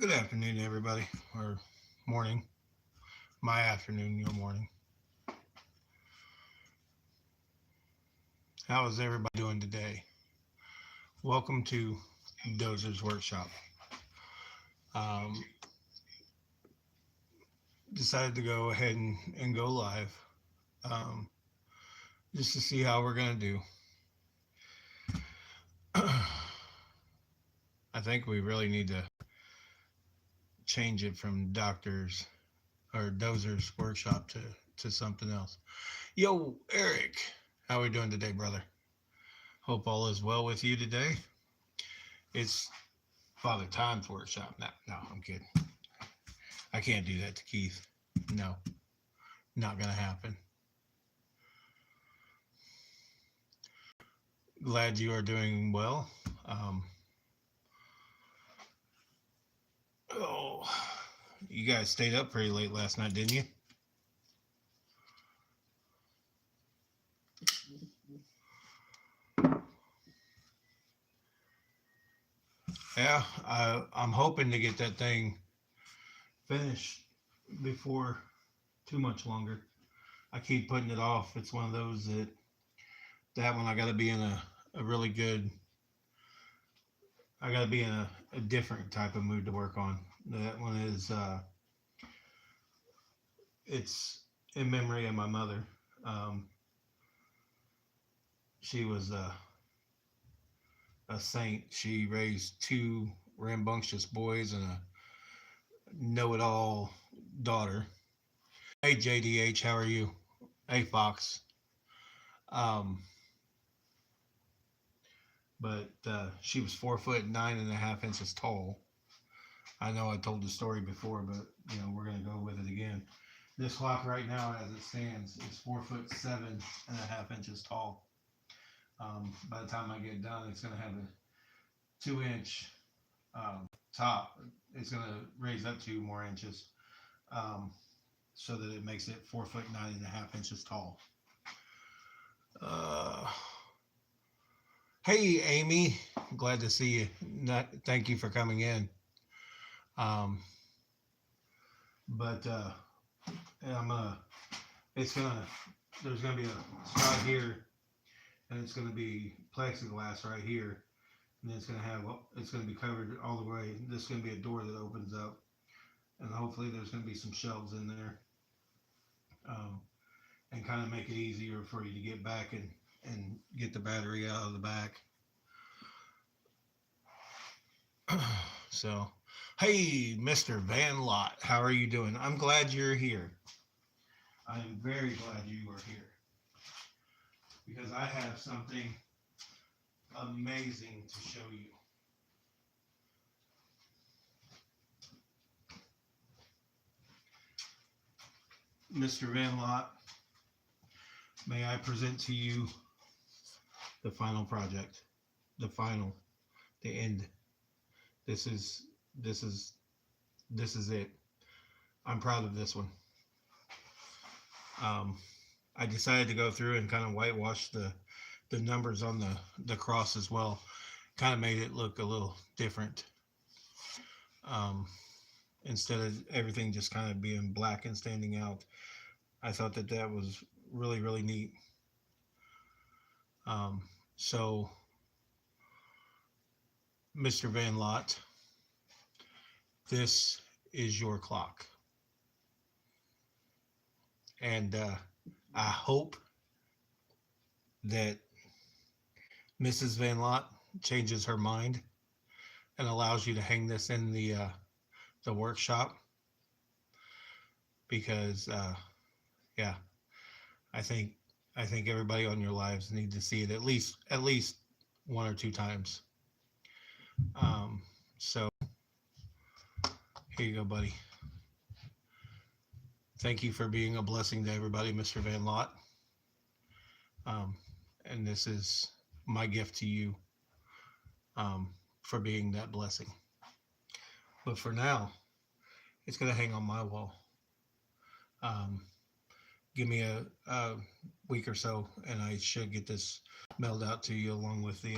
Good afternoon, everybody, or morning. My afternoon, your morning. How is everybody doing today? Welcome to Dozer's Workshop. Um, Decided to go ahead and go live um, just to see how we're going to do. I think we really need to change it from Doctor's or Dozer's Workshop to something else. Yo, Eric, how are we doing today, brother? Hope all is well with you today. It's Father Time's workshop. No, I'm kidding. I can't do that to Keith. No, not gonna happen. Glad you are doing well. Um, oh, you guys stayed up pretty late last night, didn't you? Yeah, I'm hoping to get that thing finished before too much longer. I keep putting it off. It's one of those that one I got to be in a really good. I got to be in a different type of mood to work on. That one is it's in memory of my mother. Um, she was a saint. She raised two rambunctious boys and a know-it-all daughter. Hey JDH, how are you? Hey Fox. Um, but she was 4 foot 9.5 inches tall. I know I told the story before, but we're gonna go with it again. This clock right now, as it stands, is 4 foot 7.5 inches tall. By the time I get done, it's gonna have a 2 inch top. It's gonna raise up 2 more inches, um, so that it makes it 4 foot 9.5 inches tall. Uh, hey Amy, glad to see you. Thank you for coming in. Um, but I'm it's gonna there's gonna be a spot here, and it's gonna be plexiglass right here, and then it's gonna be covered all the way. This is gonna be a door that opens up, and hopefully there's gonna be some shelves in there, um, and kind of make it easier for you to get back and get the battery out of the back. So, hey, Mr. Van Lot, how are you doing? I'm glad you're here. I am very glad you are here because I have something amazing to show you. Mr. Van Lot, may I present to you the final project, the end. This is this is this is it. I'm proud of this one. I decided to go through and kind of whitewash the numbers on the cross as well. Kind of made it look a little different. Um, Instead of everything just kind of being black and standing out, I thought that was really, really neat. So, Mr. Van Lot, this is your clock. And I hope that Mrs. Van Lot changes her mind and allows you to hang this in the workshop because yeah, I think everybody on your lives need to see it at least one or two times. So here you go, buddy. Thank you for being a blessing to everybody, Mr. Van Lot. And this is my gift to you for being that blessing. But for now, it's going to hang on my wall. Give me a week or so, and I should get this mailed out to you along with the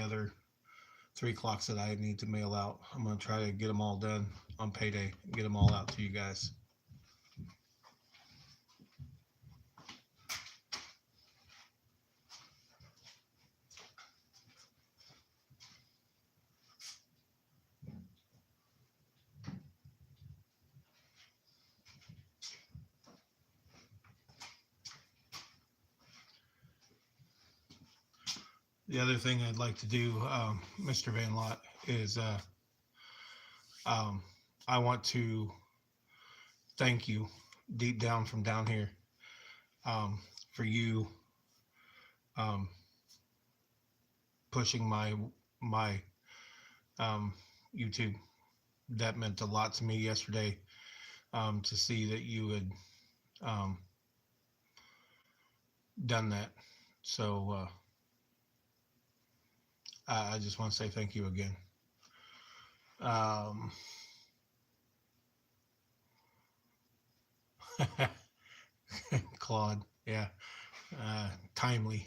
3 clocks that I need to mail out. I'm going to try to get them all done on payday, get them all out to you guys. The other thing I'd like to do, Mr. Van Lot, is I want to thank you deep down from down here for you pushing my YouTube. That meant a lot to me yesterday to see that you had done that. So I just want to say thank you again. Claude, yeah, timely.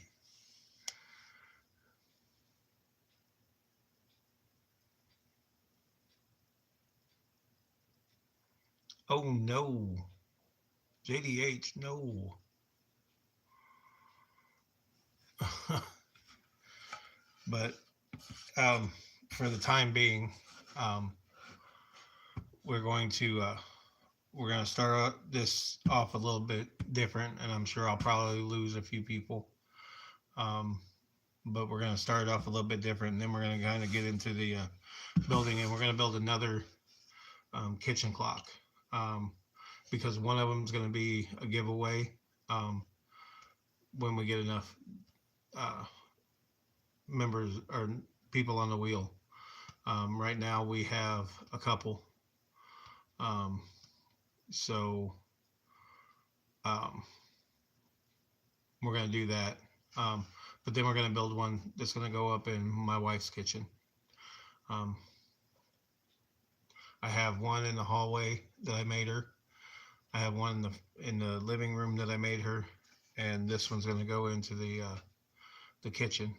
Oh no, JDH, no. But for the time being, we're going to start this off a little bit different, and I'm sure I'll probably lose a few people. But we're going to start off a little bit different, and then we're going to kind of get into the building, and we're going to build another kitchen clock because one of them is going to be a giveaway when we get enough members or people on the wheel. Right now we have a couple, so we're going to do that, but then we're going to build one that's going to go up in my wife's kitchen. I have one in the hallway that I made her. I have one in the living room that I made her, and this one's going to go into the kitchen.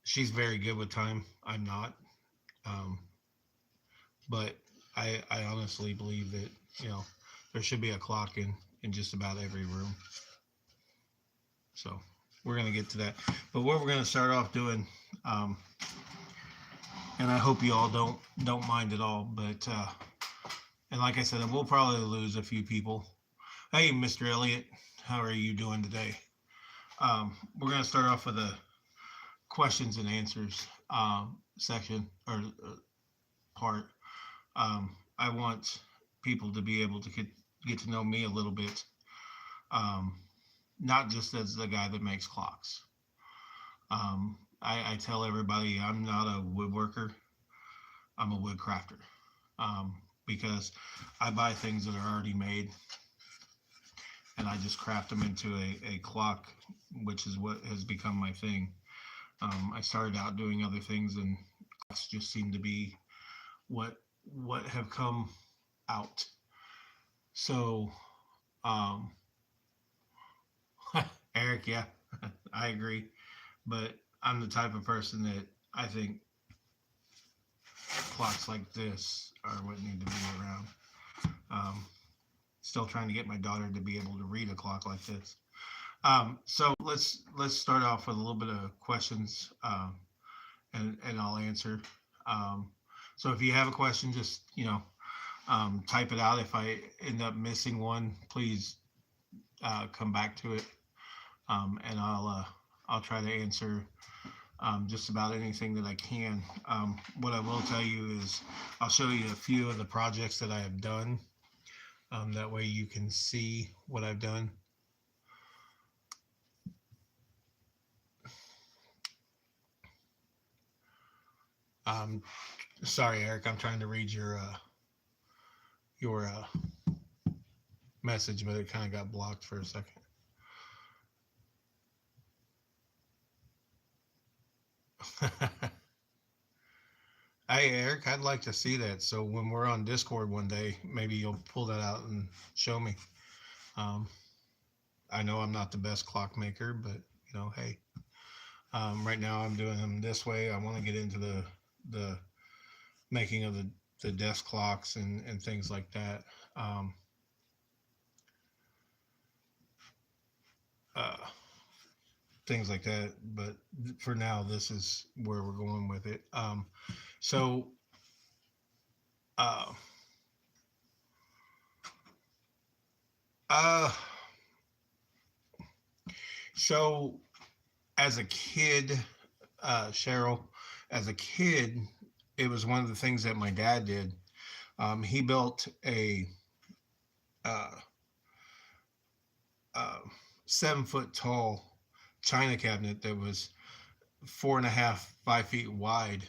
She's very good with time. I'm not, but I honestly believe that there should be a clock in just about every room. So we're going to get to that. But what we're going to start off doing, and I hope you all don't mind at all, but and like I said, we'll probably lose a few people. Hey, Mr. Elliott, how are you doing today? We're going to start off with a questions and answers section or part. I want people to be able to get to know me a little bit, not just as the guy that makes clocks. I tell everybody I'm not a woodworker, I'm a wood crafter, because I buy things that are already made and I just craft them into a clock, which is what has become my thing. I started out doing other things, and clocks just seem to be what have come out. So Eric, yeah, I agree, but I'm the type of person that I think clocks like this are what need to be around. Still trying to get my daughter to be able to read a clock like this. So let's start off with a little bit of questions, and I'll answer. So if you have a question, just type it out. If I end up missing one, please come back to it, and I'll try to answer just about anything that I can. What I will tell you is I'll show you a few of the projects that I have done. That way you can see what I've done. Sorry, Eric, I'm trying to read your message, but it kind of got blocked for a second. Hey, Eric, I'd like to see that. So when we're on Discord one day, maybe you'll pull that out and show me. I know I'm not the best clock maker, but hey, Right now I'm doing them this way. I want to get into the making of the desk clocks and things like that. Um, uh, Things like that. But for now, this is where we're going with it. So, uh, uh, so as a kid, Cheryl, as a kid, it was one of the things that my dad did. He built uh, uh, 7 foot tall china cabinet that was 4.5, 5 feet wide.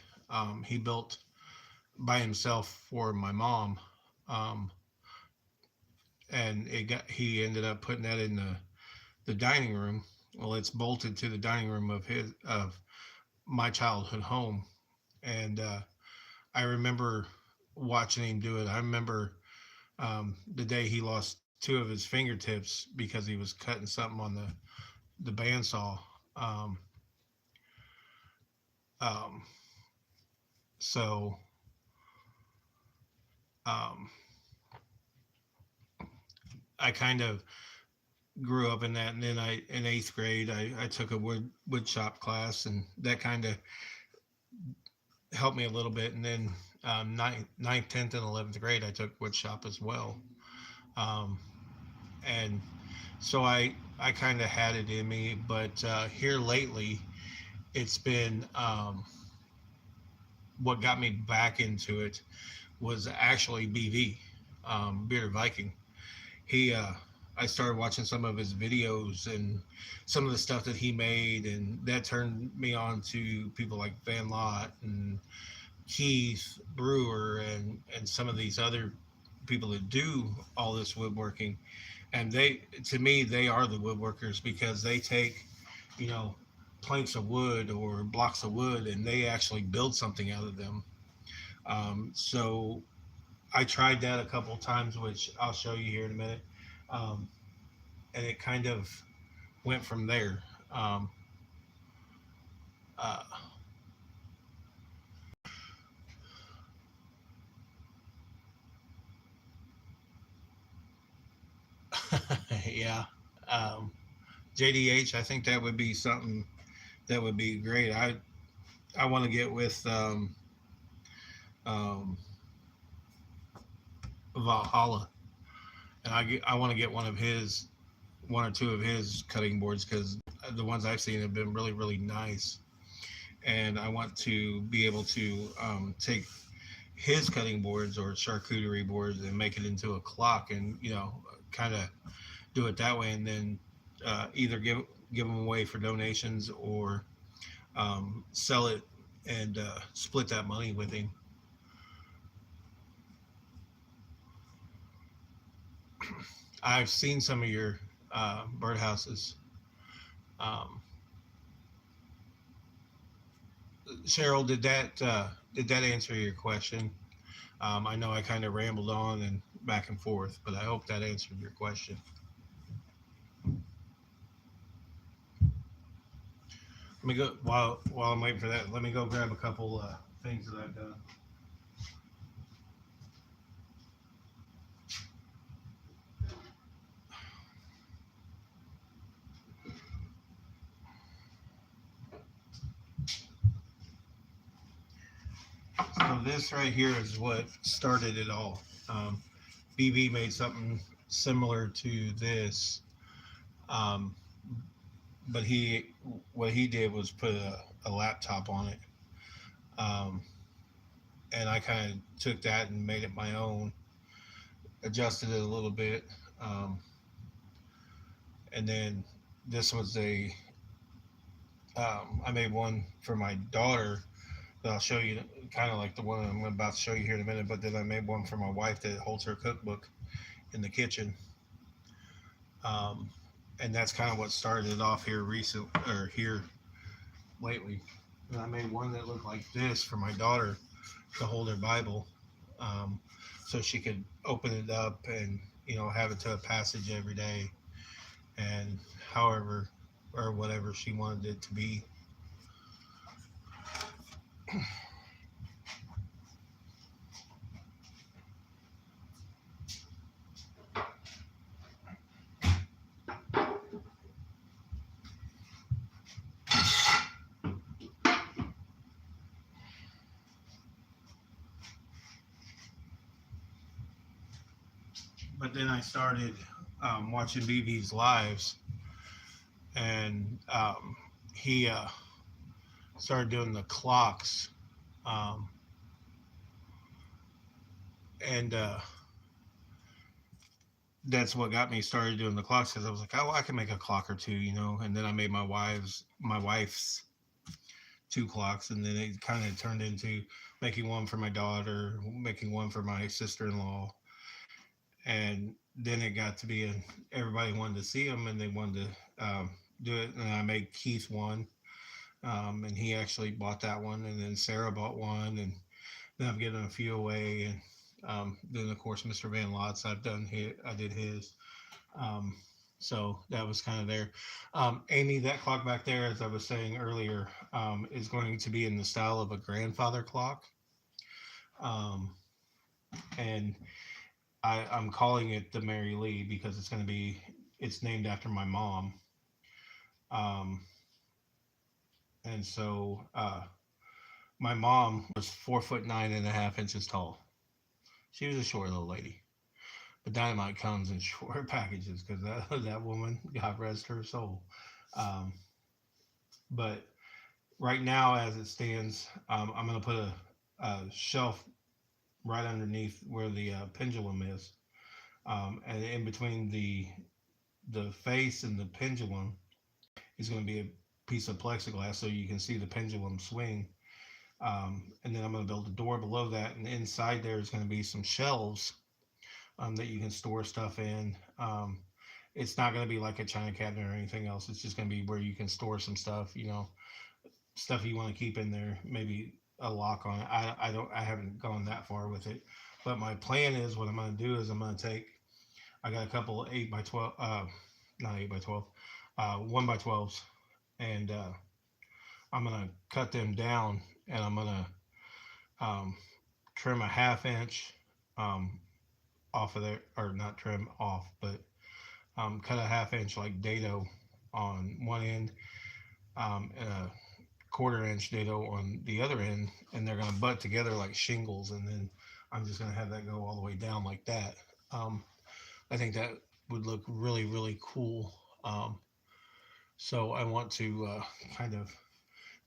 He built by himself for my mom, um, and he ended up putting that in the dining room. Well, it's bolted to the dining room of my childhood home, and I remember watching him do it. I remember the day he lost two of his fingertips because he was cutting something on the bandsaw. Um, um, so um, I kind of grew up in that, and then in 8th grade I took a wood shop class, and that kind of helped me a little bit. And then ninth, 10th, and 11th grade I took wood shop as well. Um, and so I kind of had it in me, but here lately it's been what got me back into it was actually BV, Bearded Viking. He I started watching some of his videos and some of the stuff that he made, and that turned me on to people like Van Lott and Keith Brewer and some of these other people that do all this woodworking. And they, to me, they are the woodworkers because they take, you know, planks of wood or blocks of wood and they actually build something out of them. So I tried that a couple of times, which I'll show you here in a minute. Um, and it kind of went from there. Um, uh, yeah. Um, JDH, I think that would be something that would be great. I want to get with um, Valhalla, and I want to get one or two of his cutting boards because the ones I've seen have been really nice, and I want to be able to take his cutting boards or charcuterie boards and make it into a clock, and kind of do it that way, and then either give them away for donations or sell it and split that money with him. I've seen some of your birdhouses. Um, Cheryl, did that answer your question? I know I kind of rambled on and back and forth, but I hope that answered your question. Let me go while I'm waiting for that. Let me go grab a couple things that I've done. So this right here is what started it all. BB made something similar to this, um, but what he did was put a laptop on it, um, and I kind of took that and made it my own, adjusted it a little bit, um, and then this was I made one for my daughter that I'll show you, kind of like the one I'm about to show you here in a minute. But then I made one for my wife that holds her cookbook in the kitchen, um, and that's kind of what started it off here here lately. And I made one that looked like this for my daughter to hold her Bible, um, so she could open it up and have it to a passage every day, and however or whatever she wanted it to be. But then I started watching BB's lives, and he started doing the clocks, um, and that's what got me started doing the clocks because I was like, oh, I can make a clock or two, And then I made my wife's two clocks, and then it kind of turned into making one for my daughter, making one for my sister-in-law, and then it got to be everybody wanted to see them, and they wanted to do it, and I made Keith one, and he actually bought that one, and then Sarah bought one, and then I've given a few away, and then of course Mr. Van Lots, I did his. Um, so that was kind of there. Amy, that clock back there, as I was saying earlier, is going to be in the style of a grandfather clock. Um, and I'm calling it the Mary Lee because it's named after my mom. Um, and so my mom was 4 foot 9.5 inches tall. She was a short little lady. But dynamite comes in short packages because that woman, God rest her soul. Um, but right now, as it stands, I'm going to put a shelf right underneath where the pendulum is, and in between the face and the pendulum is going to be a piece of plexiglass so you can see the pendulum swing. And then I'm going to build a door below that, and inside there is going to be some shelves that you can store stuff in. It's not going to be like a china cabinet or anything else. It's just going to be where you can store some stuff, stuff you want to keep in there. Maybe a lock on it. I haven't gone that far with it, but my plan is what I'm going to do is I got a couple 8x12, not 8x12, 1x12s, and I'm going to cut them down, and I'm going to trim a half inch um, off of there, or not trim off, but cut a half inch like dado on one end, and a quarter-inch dado on the other end, and they're going to butt together like shingles, and then I'm just going to have that go all the way down like that. I think that would look really, really cool. So I want to kind of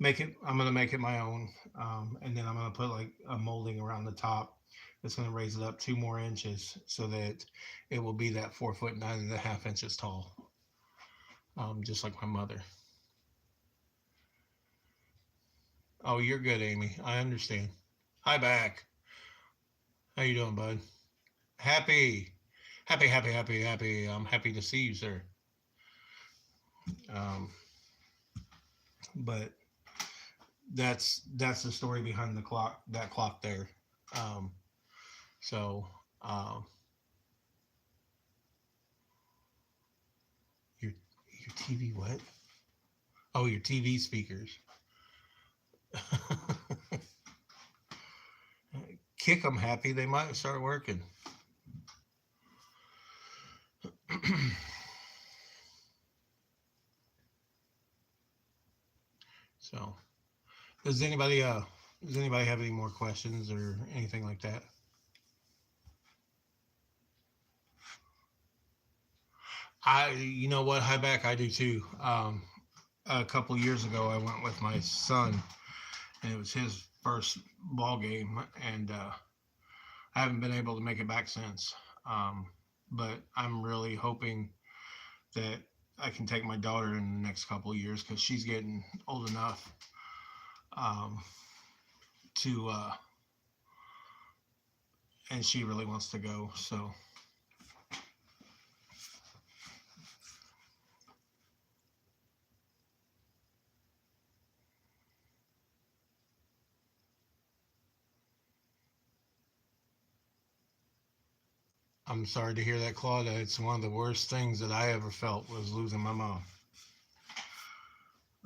I'm going to make it my own, and then I'm going to put like a molding around the top that's going to raise it up 2 more inches so that it will be that 4 foot 9.5 inches tall, just like my mother. Oh, you're good, Amy. I understand. Hi, back. How you doing, bud? Happy, happy, happy, happy, happy. I'm happy to see you, sir. Um, but that's the story behind the clock. That clock there. Um, so um, your TV what? Oh, your TV speakers. Kick them, Happy. They might start working. So, does anybody have any more questions or anything like that? You know what, hi back, I do too. A couple years ago, I went with my son, and it was his first ball game, and I haven't been able to make it back since. But I'm really hoping that I can take my daughter in the next couple of years because she's getting old enough um, to, and she really wants to go. So I'm sorry to hear that, Claudia. It's one of the worst things that I ever felt was losing my mom.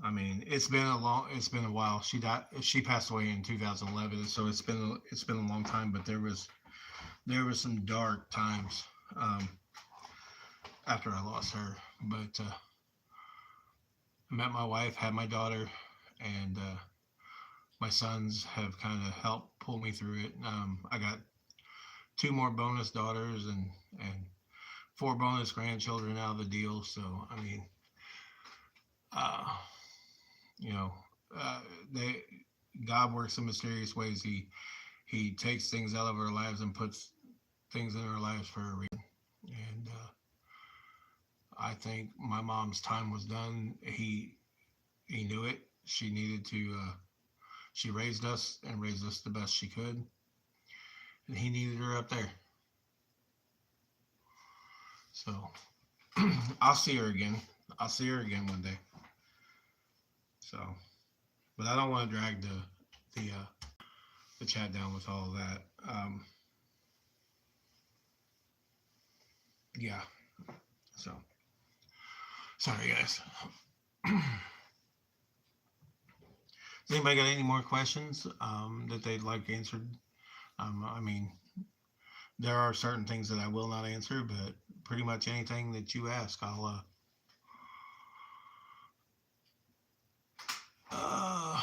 I mean, it's been a while. She passed away in 2011, so it's been a long time. But there was some dark times um, after I lost her. But I met my wife, had my daughter, and my sons have kind of helped pull me through it. I got two more bonus daughters and four bonus grandchildren out of the deal. So I mean, uh, you know, uh, they God works in mysterious ways. He takes things out of our lives and puts things in our lives for a reason. And I think my mom's time was done. He knew it. She needed to. She raised us and raised us the best she could, and he needed her up there. So I'll see her again. I'll see her again one day. So, but I don't want to drag the chat down with all of that. Yeah. So sorry, guys. Does anybody got any more questions that they'd like answered? I mean, there are certain things that I will not answer, but pretty much anything that you ask, I'll. Uh,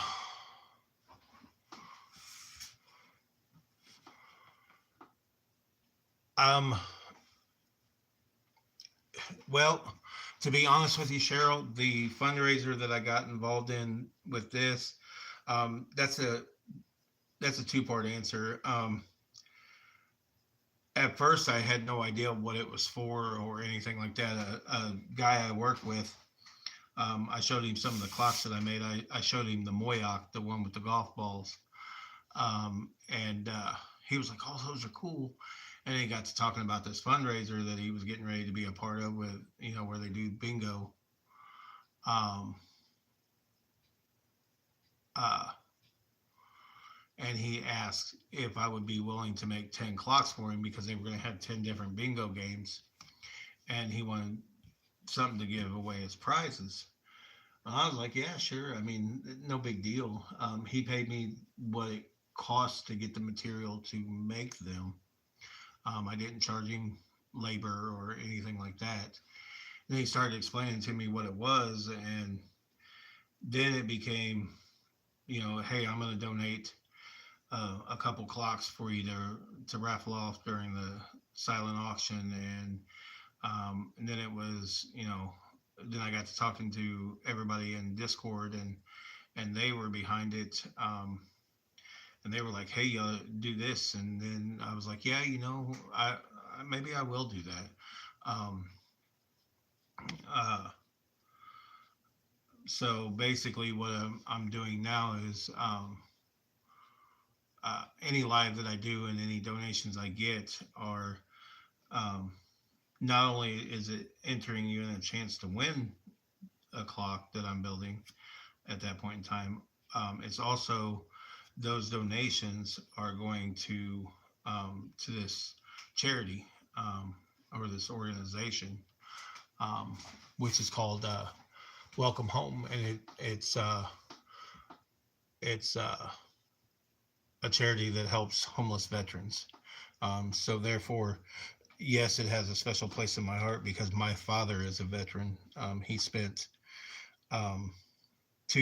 um. Well, to be honest with you, Cheryl, the fundraiser that I got involved in with this, that's a two-part answer. At first, I had no idea what it was for or anything like that. A guy I work with, I showed him some of the clocks that I made. I showed him the Moyoc, the one with the golf balls, and he was like, "Oh, those are cool." And he got to talking about this fundraiser that he was getting ready to be a part of with, where they do bingo. Um, uh, and he asked if I would be willing to make 10 clocks for him because they were going to have 10 different bingo games. And he wanted something to give away as prizes. I was like, yeah, sure. I mean, no big deal. He paid me what it cost to get the material to make them. I didn't charge him labor or anything like that. Then he started explaining to me what it was, and then it became, hey, I'm going to donate a couple clocks for you to raffle off during the silent auction, and then it was, then I got to talking to everybody in Discord, and they were behind it. And they were like, "Hey, do this," and then I was like, "Yeah, maybe I will do that." Um, uh, so basically, what I'm doing now is any live that I do and any donations I get are um, not only is it entering you in a chance to win a clock that I'm building at that point in time, it's also those donations are going to this charity or this organization, um, which is called Welcome Home, and it's a charity that helps homeless veterans. So therefore, yes, it has a special place in my heart because my father is a veteran. He spent um, 2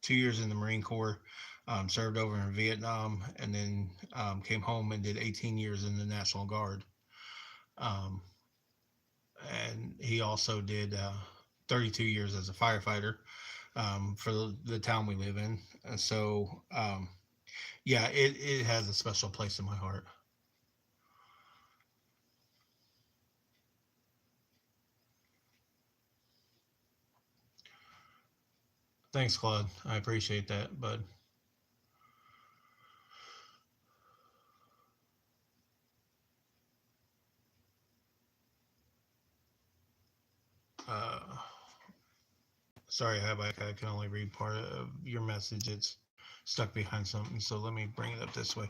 years in the Marine Corps, served over in Vietnam, and then came home and did 18 years in the National Guard. Um, and he also did 32 years as a firefighter for the town we live in. And so, yeah, it has a special place in my heart. Thanks, Claude. I appreciate that, bud. Uh, sorry, Habakkuk, I can only read part of your message. It's stuck behind something, so let me bring it up this way.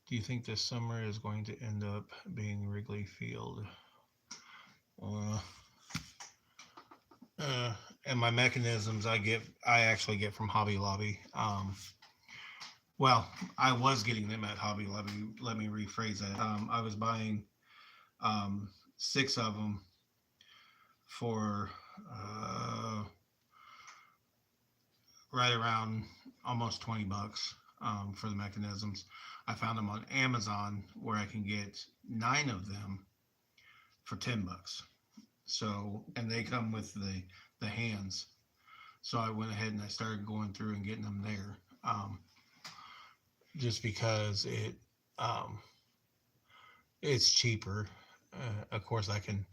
Do you think this summer is going to end up being Wrigley Field? Uh, uh, and my mechanisms I actually get from Hobby Lobby. Well, I was getting them at Hobby Lobby. Let me rephrase that. I was buying um, 6 of them for uh, right around almost $20 for the mechanisms. I found them on Amazon where I can get 9 of them for $10. So, and they come with the hands. So I went ahead and I started going through and getting them there, just because um, it's cheaper. Of course, I can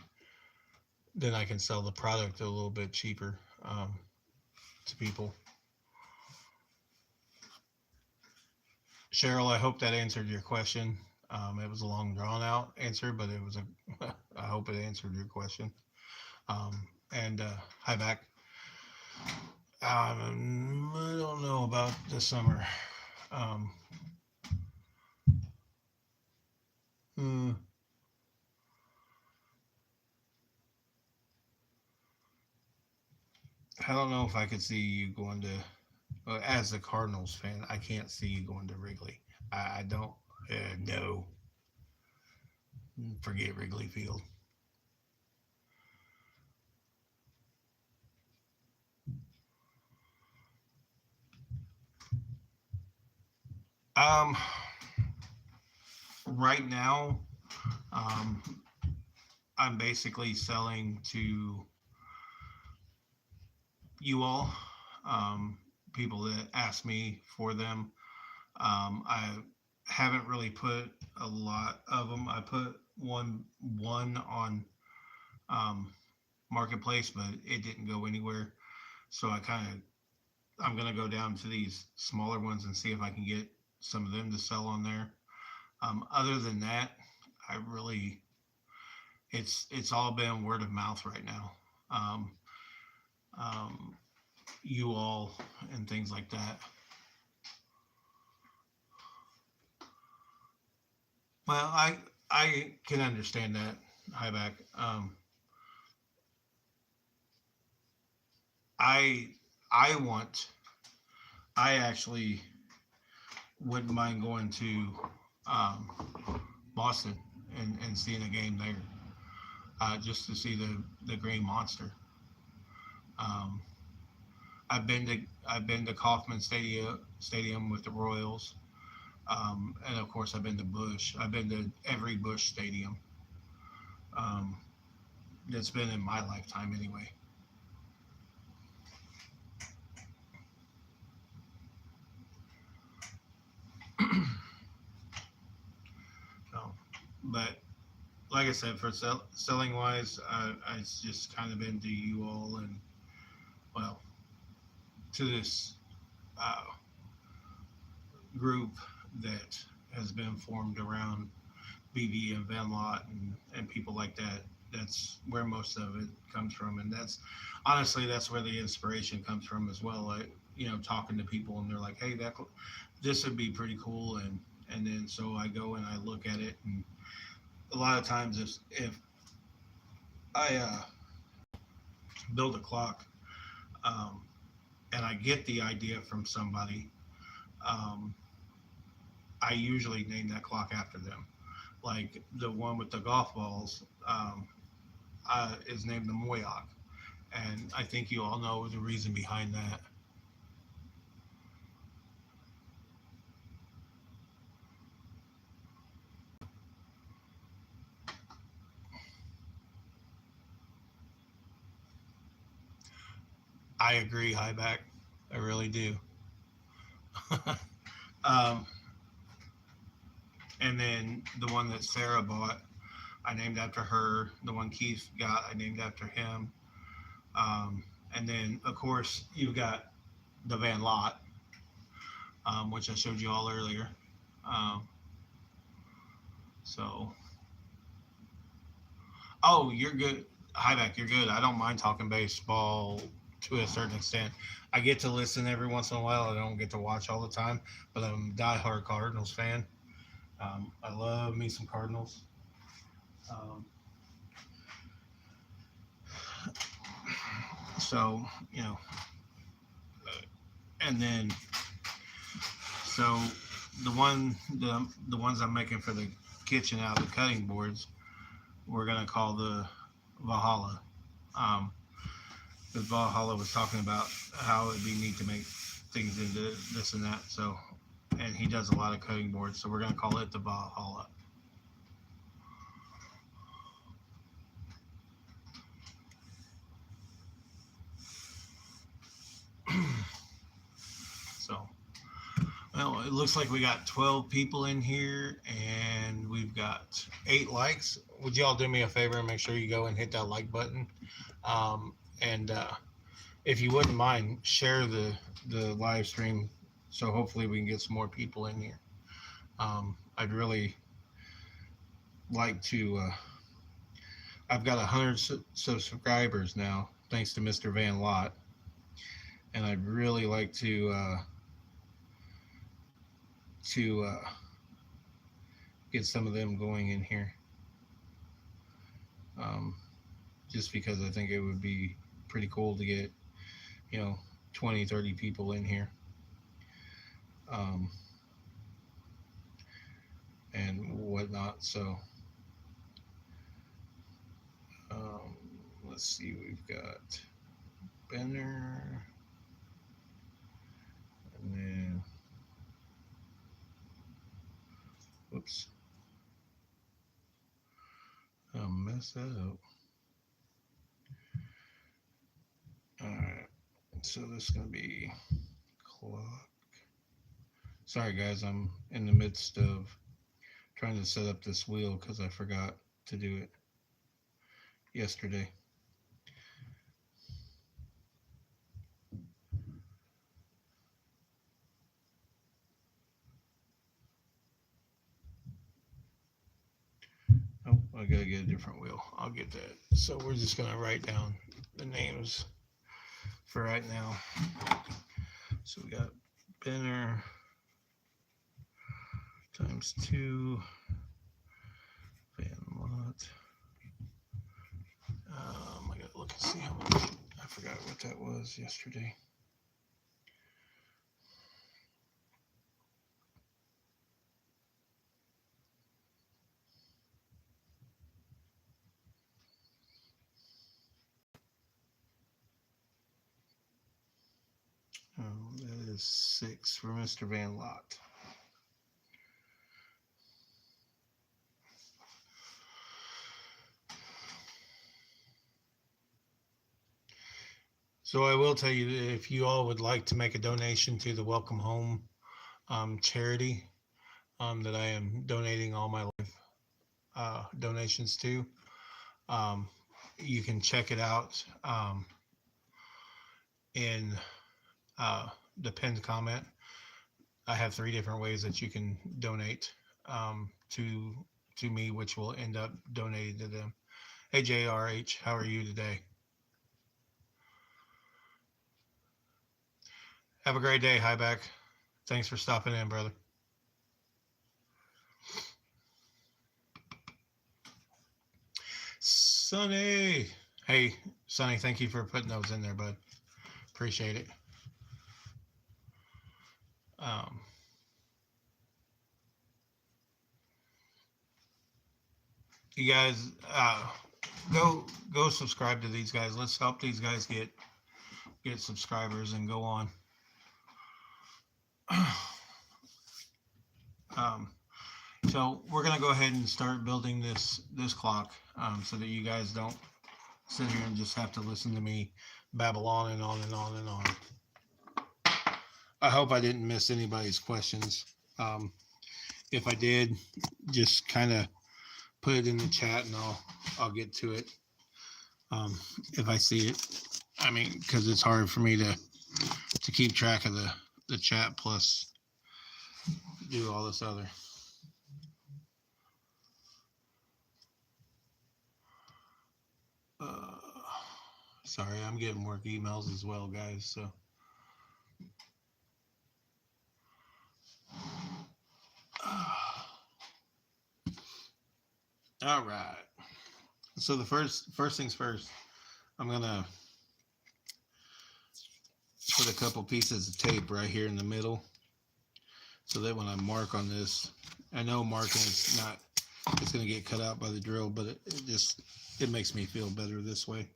sell the product a little bit cheaper to people. Cheryl, I hope that answered your question. It was a long, drawn out answer, but it was a. I hope it answered your question. And hi back. I don't know about the summer. Um, hmm, I don't know if I could see you going to. As a Cardinals fan, I can't see you going to Wrigley. I don't. No, forget Wrigley Field. Um, right now, um, I'm basically selling to you all, um, people that ask me for them. I haven't really put a lot of them. I put one on um, Marketplace, but it didn't go anywhere. So I'm gonna go down to these smaller ones and see if I can get some of them to sell on there. Other than that, I really it's all been word of mouth right now. Um, um, you all and things like that. Well, I can understand that, Highback. I I want I actually wouldn't mind going to um, Boston and seeing a game there, just to see the Green Monster. Um, I've been to Kauffman Stadium with the Royals, and of course I've been to Bush. I've been to every Bush stadium um, that's been in my lifetime anyway. So, but like I said, for selling wise, I just kind of been to you all and well to this uh, group that has been formed around BB and Venlot and people like that. That's where most of it comes from, and that's honestly that's where the inspiration comes from as well. Talking to people and they're like, "Hey, this would be pretty cool," and then so I go and I look at it, and a lot of times if I build a clock um, and I get the idea from somebody, um, I usually name that clock after them. Like the one with the golf balls is named the Moyoc, and I think you all know the reason behind that. I agree, Highback. I really do. um, and then the one that Sarah bought, I named after her. The one Keith got, I named after him. Um, and then, of course, you've got the Van Lot, which I showed you all earlier. Um, so, oh, you're good. Highback, you're good. I don't mind talking baseball to a certain extent. I get to listen every once in a while. I don't get to watch all the time, but I'm a diehard Cardinals fan. I love me some Cardinals. Um, So, you know, and then so the ones I'm making for the kitchen out of the cutting boards, we're gonna call the Valhalla. Um, because Valhalla was talking about how it'd be neat to make things into this and that. So, and he does a lot of cutting boards, so we're gonna call it the Valhalla. So, well, it looks like we got 12 people in here, and we've got 8 likes. Would y'all do me a favor and make sure you go and hit that like button? And if you wouldn't mind, share the live stream, so hopefully we can get some more people in here. I'd really like to. I've got 100 subscribers now, thanks to Mr. Van Lot, and I'd really like to get some of them going in here. Um, just because I think it would be pretty cool to get, 20, 30 people in here. And whatnot. So, let's see, we've got Benner, and then, whoops, I'll mess that up. Alright, so this is going to be clock. Sorry guys, I'm in the midst of trying to set up this wheel because I forgot to do it yesterday. Oh, I gotta get a different wheel. I'll get that. So we're just gonna write down the names for right now. So we got Benner times 2, Van Lot. I gotta look and see how much. I forgot what that was yesterday. That is 6 for Mr. Van Lot. So I will tell you that if you all would like to make a donation to the Welcome Home charity that I am donating all my life donations to, you can check it out in the pinned comment. I have 3 different ways that you can donate to me, which will end up donating to them. Hey JRH, how are you today? Have a great day, Highback. Thanks for stopping in, brother. Sonny. Hey, Sonny, thank you for putting those in there, bud. Appreciate it. You guys, go subscribe to these guys. Let's help these guys get subscribers and go on. So we're gonna go ahead and start building this clock, so that you guys don't sit here and just have to listen to me babble on and on and on and on. I hope I didn't miss anybody's questions. If I did, just kind of put it in the chat and I'll get to it if I see it. I mean, because it's hard for me to keep track of the chat plus do all this other. Sorry, I'm getting work emails as well, guys. So. All right. So the first things first, I'm gonna put a couple pieces of tape right here in the middle, so that when I mark on this, I know marking it's going to get cut out by the drill, but it makes me feel better this way.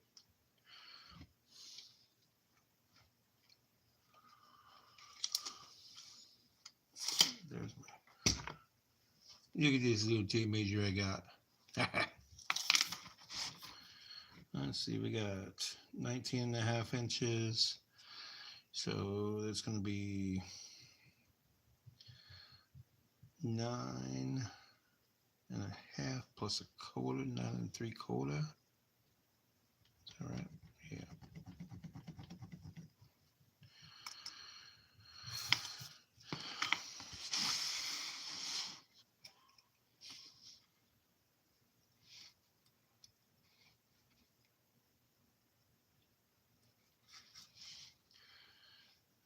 There's my, look at this little tape measure I got. Let's see, we got 19.5 inches. So that's going to be 9.5 plus a quarter, 9 3/4. Is that right? Yeah.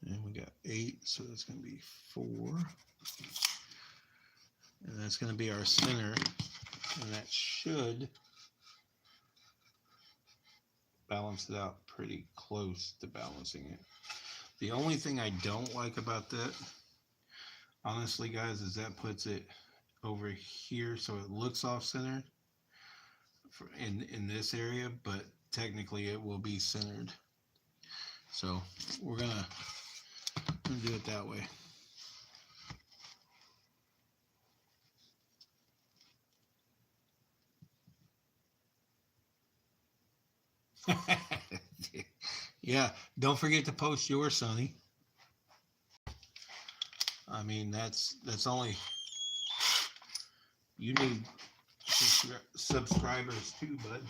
And we got 8, so that's going to be 4. And that's going to be our center. And that should balance it out pretty close to balancing it. The only thing I don't like about that, honestly, guys, is that puts it over here so it looks off-centered in this area, but technically it will be centered. So we're gonna do it that way. Yeah, don't forget to post yours, Sonny. I mean, that's only, you need subscribers too, bud.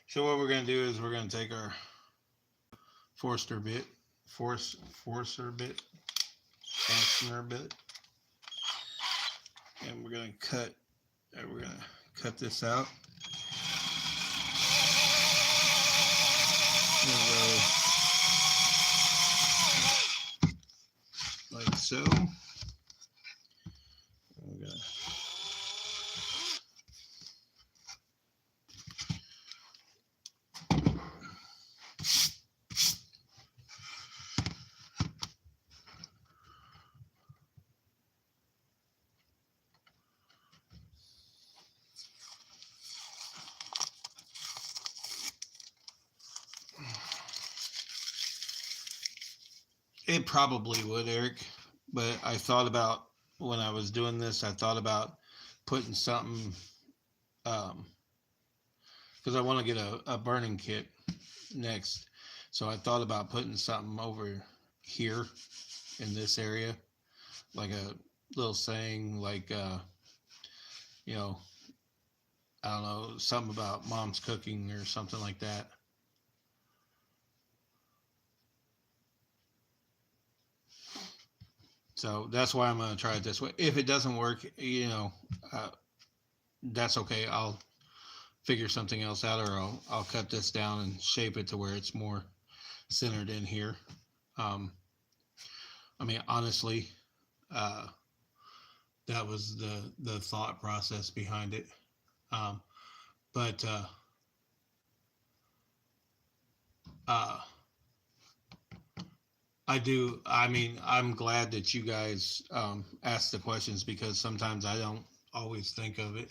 So what we're going to do is we're going to take our fastener bit, fastener bit, and we're going to cut this out. Like so. We're going to It probably would, Eric, but I thought about, when I was doing this, I thought about putting something, because I want to get a burning kit next. So I thought about putting something over here in this area, like a little saying, like, you know, I don't know, something about mom's cooking or something like that. So that's why I'm going to try it this way. If it doesn't work, that's okay. I'll figure something else out, or I'll cut this down and shape it to where it's more centered in here. I mean, honestly, that was the thought process behind it. But I'm glad that you guys asked the questions, because sometimes I don't always think of it.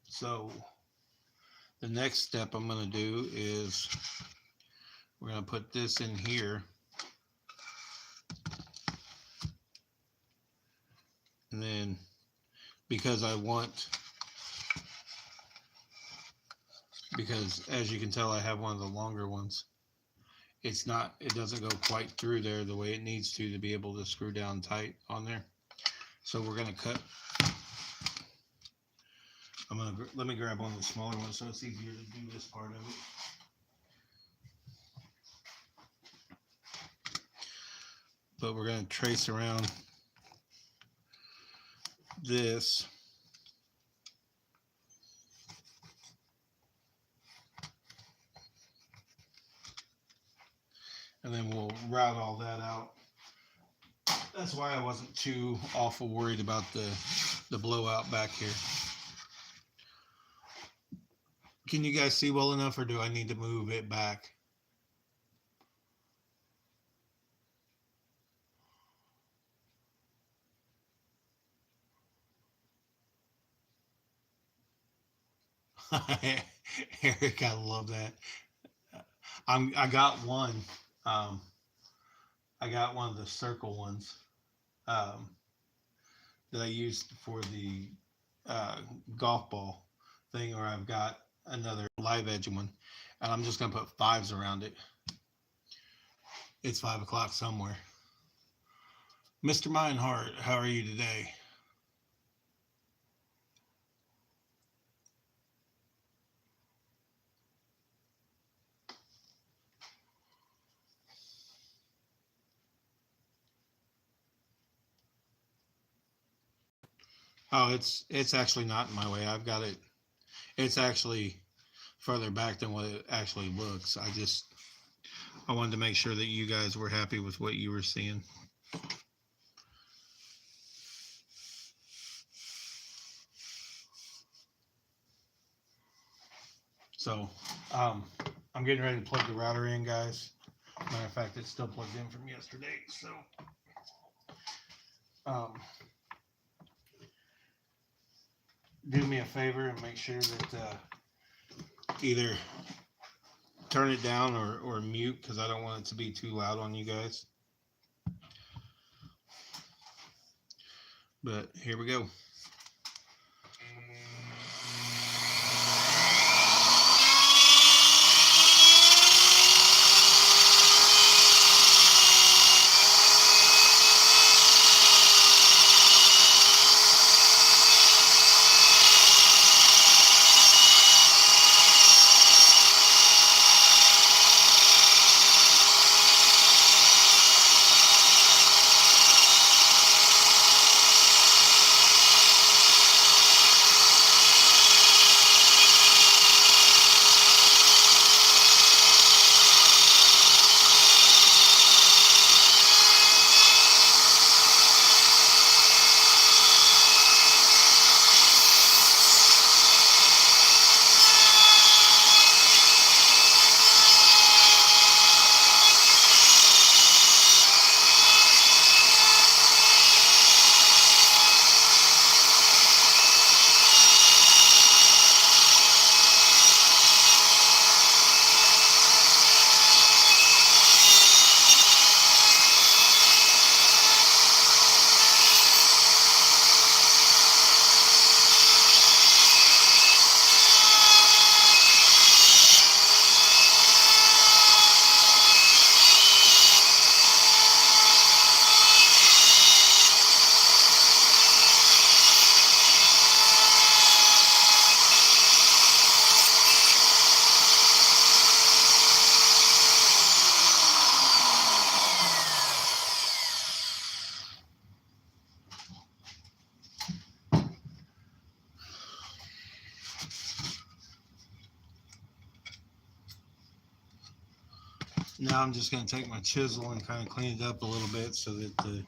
So the next step I'm going to do is we're going to put this in here. And then, because as you can tell, I have one of the longer ones. It doesn't go quite through there the way it needs to be able to screw down tight on there. So we're going to cut. Let me grab one of the smaller ones so it's easier to do this part of it. But we're going to trace around this. and then we'll route all that out. That's why I wasn't too awful worried about the blowout back here. Can you guys see well enough, or do I need to move it back? Eric, I love that. I got one. I got one of the circle ones um, that I used for the golf ball thing, or I've got another live edge one, and I'm just gonna put fives around it. It's 5 o'clock somewhere. Mr. Meinhardt, how are you today? Oh, it's actually not in my way. I've got it. It's actually further back than what it actually looks. I wanted to make sure that you guys were happy with what you were seeing. So I'm getting ready to plug the router in, guys. Matter of fact, it's still plugged in from yesterday. So do me a favor and make sure that either turn it down or mute, because I don't want it to be too loud on you guys. But here we go. Now I'm just going to take my chisel and kind of clean it up a little bit so that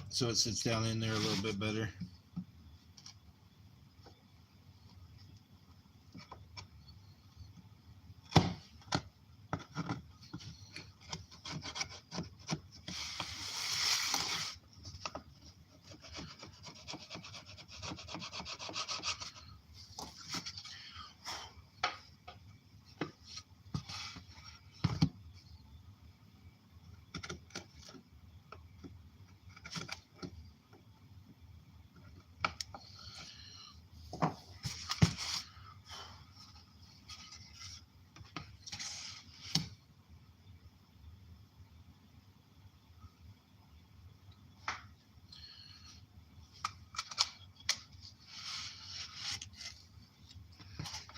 so it sits down in there a little bit better.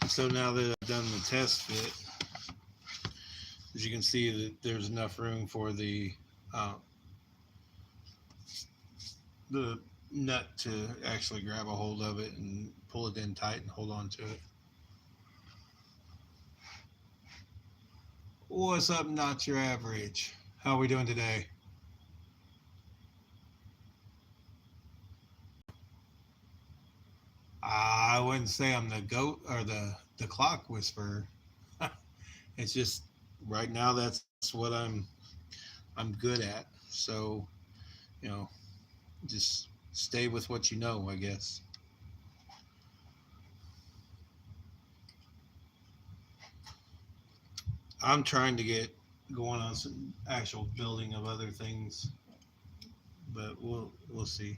So now that I've done the test fit, as you can see that there's enough room for the nut to actually grab a hold of it and pull it in tight and hold on to it. What's up, not your average? How are we doing today? I wouldn't say I'm the goat or the clock whisperer. It's just right now that's what I'm good at. So, you know, just stay with what you know, I guess. I'm trying to get going on some actual building of other things, but we'll see.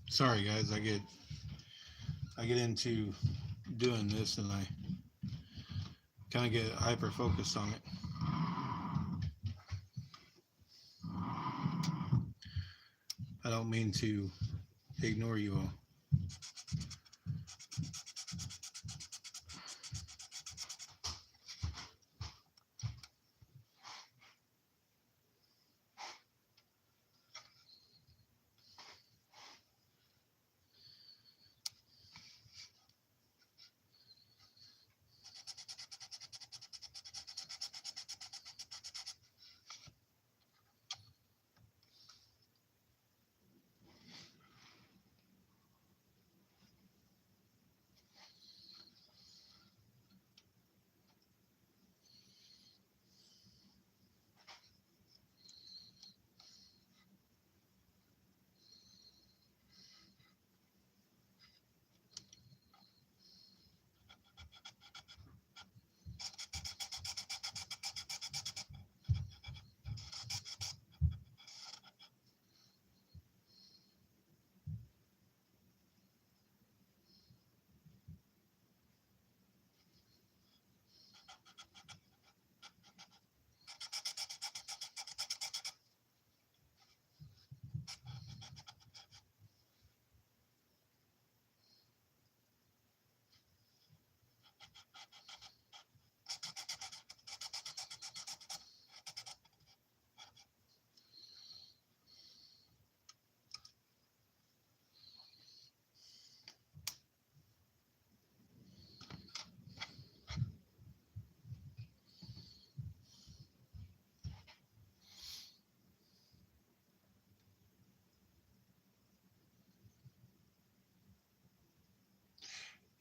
Sorry guys, I get into doing this and I kind of get hyper focused on it. I don't mean to ignore you all.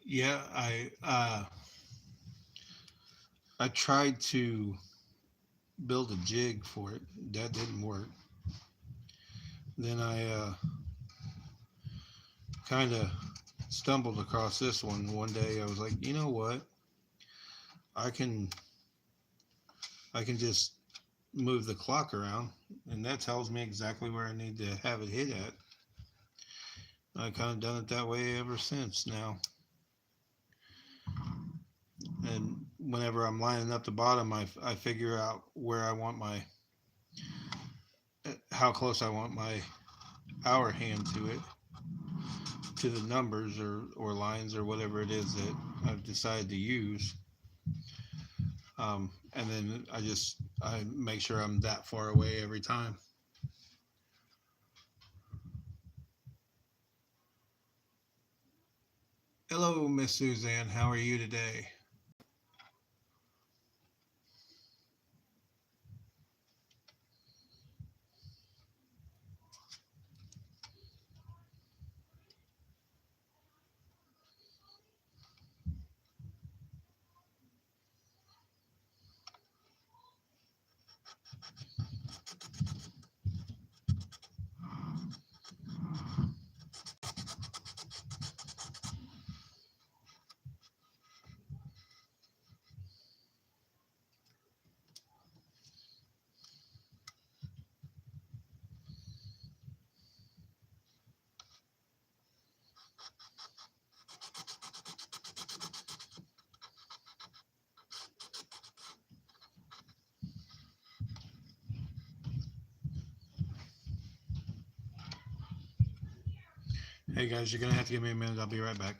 Yeah, I tried to build a jig for it. That didn't work. Then I kind of stumbled across this one day. I was like, you know what? I can I can just move the clock around, and that tells me exactly where I need to have it hit at. I kind of done it that way ever since now. And whenever I'm lining up the bottom, I figure out where I want my how close I want my hour hand to it, to the numbers or lines or whatever it is that I've decided to use. And then I make sure I'm that far away every time. Hello, Miss Suzanne. How are you today? Hey guys, you're gonna have to give me a minute. I'll be right back.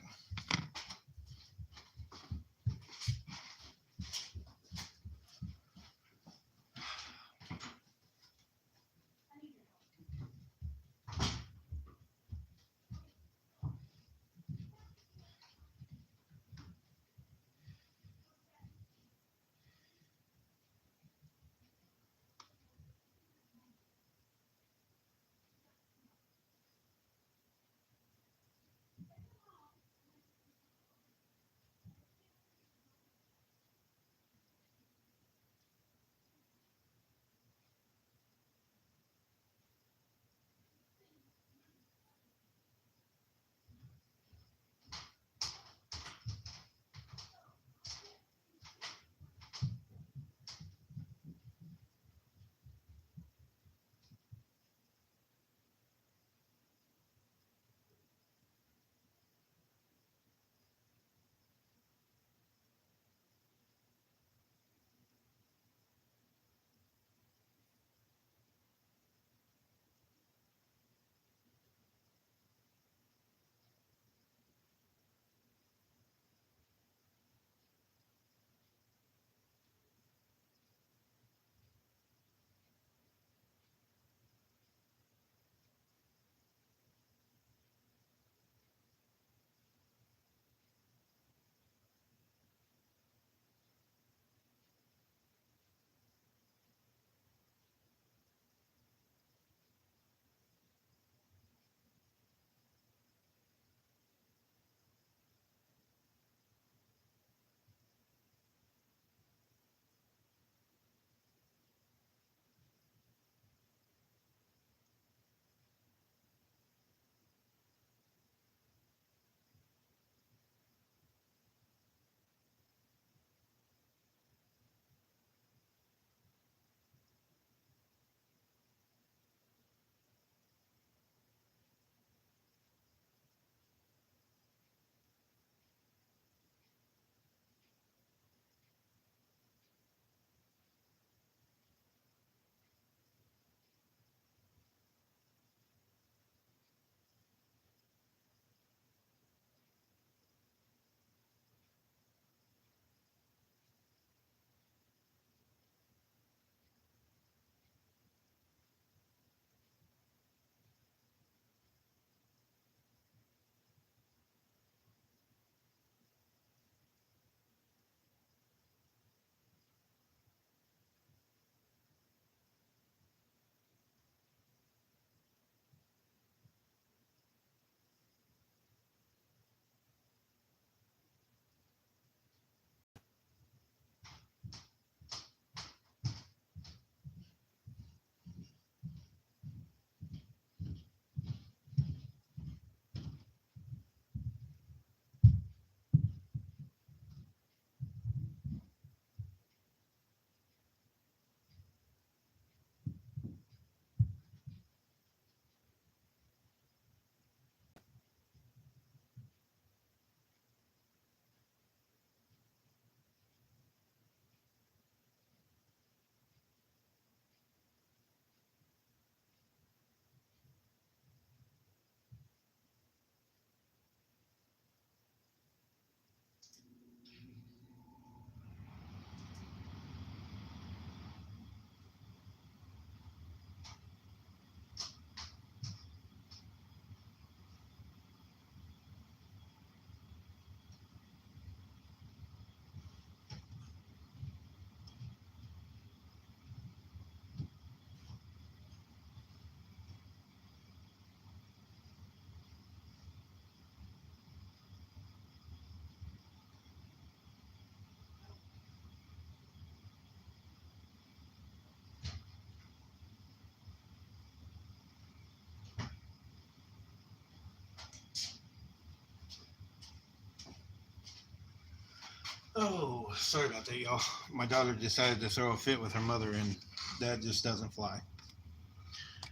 Oh, sorry about that, y'all. My daughter decided to throw a fit with her mother, and that just doesn't fly.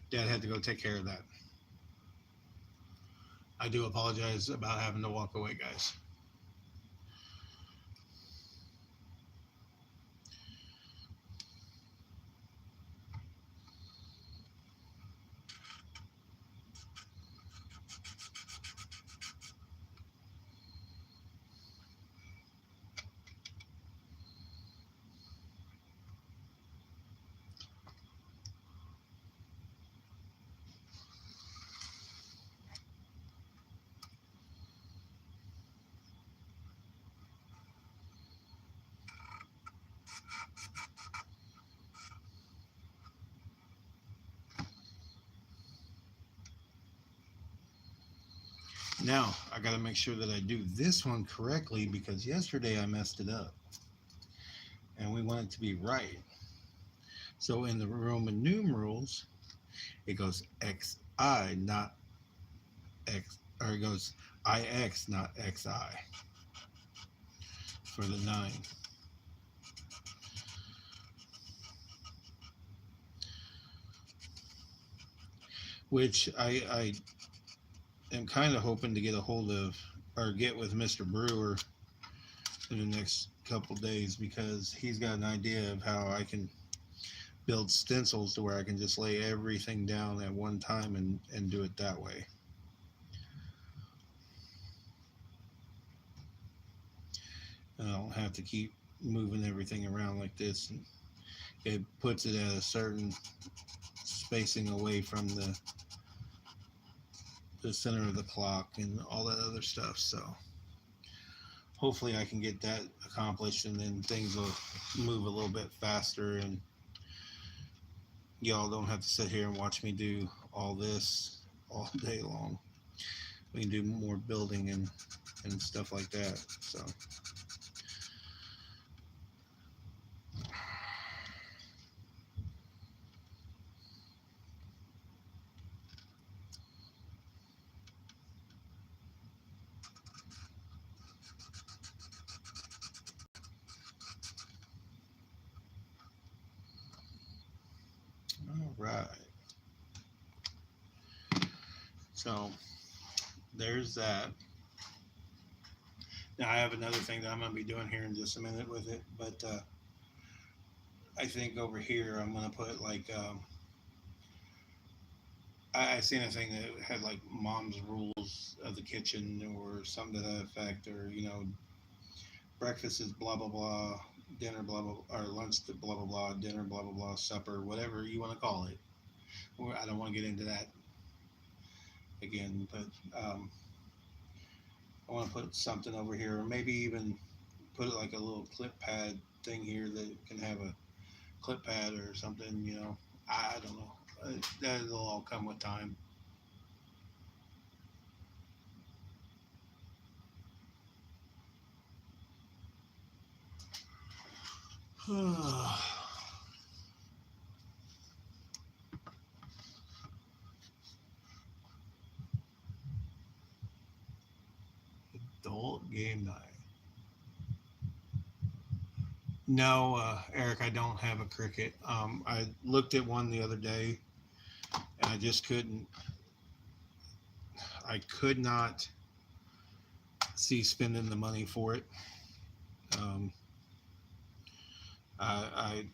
Dad had to go take care of that. I do apologize about having to walk away, guys. Now, I got to make sure that I do this one correctly because yesterday I messed it up and we want it to be right. So in the Roman numerals, it goes XI, not X, or it goes IX, not XI for the 9. Which I am kind of hoping to get a hold of or get with Mr. Brewer in the next couple days because he's got an idea of how I can build stencils to where I can just lay everything down at one time and do it that way. And I don't have to keep moving everything around like this. And it puts it at a certain spacing away from the center of the clock and all that other stuff. So hopefully I can get that accomplished and then things will move a little bit faster and y'all don't have to sit here and watch me do all this all day long. We can do more building and stuff like that. So all right. So there's that. Now I have another thing that I'm going to be doing here in just a minute with it, but I think over here I'm going to put like I seen a thing that had like mom's rules of the kitchen or something to that effect, or breakfast is blah blah blah, dinner blah blah, or lunch to blah blah blah, dinner blah blah blah, supper, whatever you want to call it. I don't want to get into that again, but I want to put something over here, or maybe even put it like a little clip pad thing here that can have a clip pad or something. I don't know. That'll all come with time. Adult game night. No, Eric, I don't have a Cricket. I looked at one the other day, and I just couldn't. I could not see spending the money for it. Um, I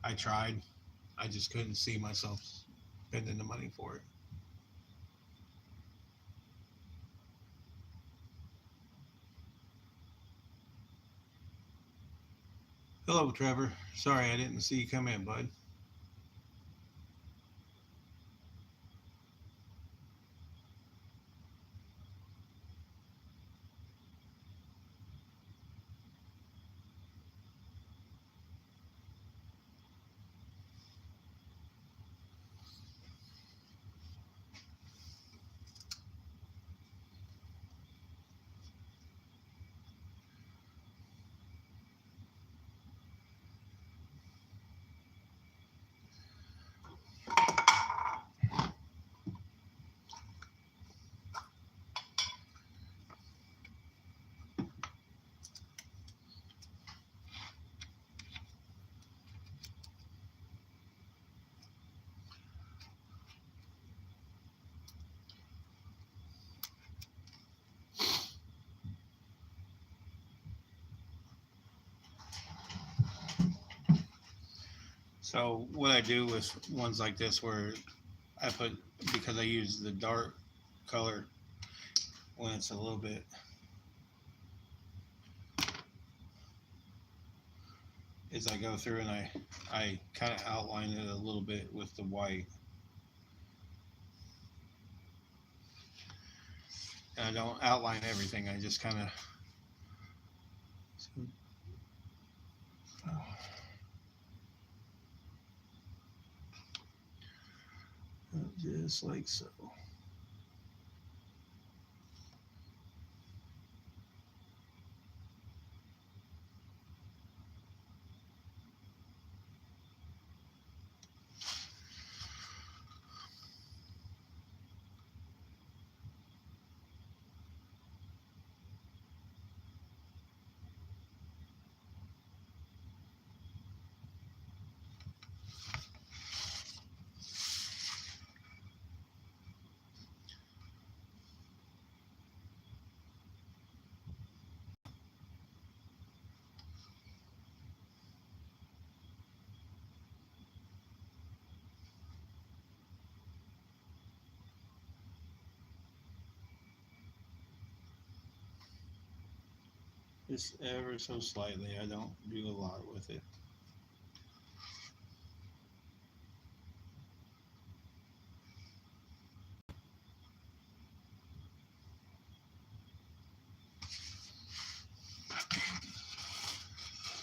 I tried. I just couldn't see myself spending the money for it. Hello, Trevor. Sorry I didn't see you come in, bud. So what I do with ones like this where I put, because I use the dark color when it's a little bit, is I go through and I kind of outline it a little bit with the white. And I don't outline everything. I just kind of, just like so. Just ever so slightly. I don't do a lot with it.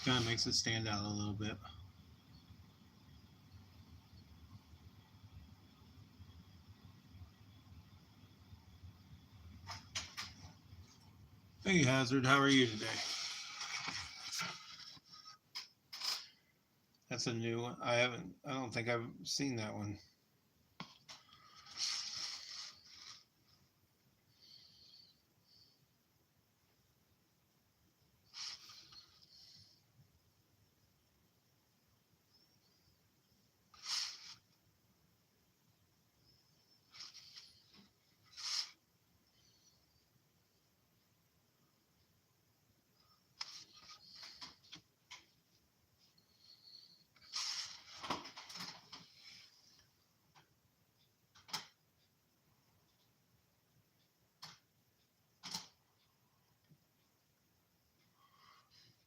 Kind of makes it stand out a little bit. Hey Hazard, how are you today? That's a new one. I don't think I've seen that one.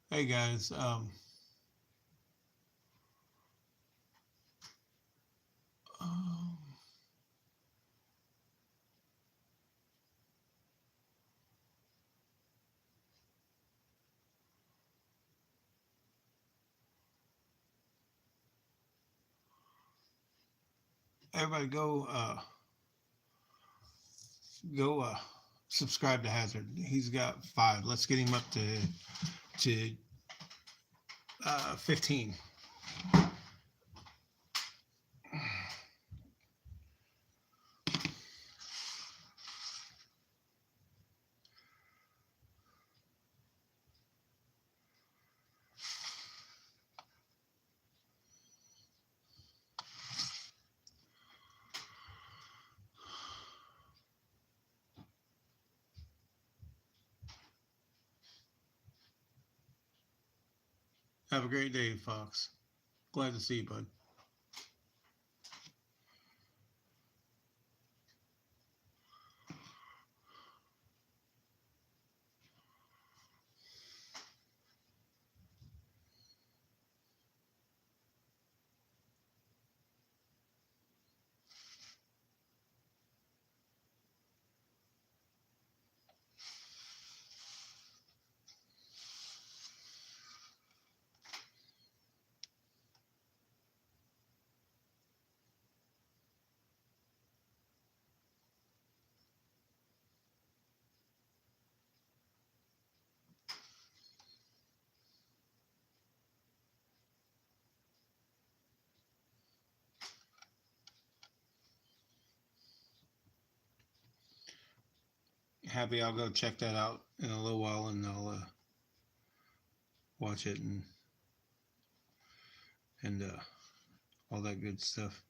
Hey guys, um, everybody go subscribe to Hazard. He's got 5. Let's get him up to 15. Have a great day, Fox. Glad to see you, bud. Happy, I'll go check that out in a little while, and I'll watch it and all that good stuff.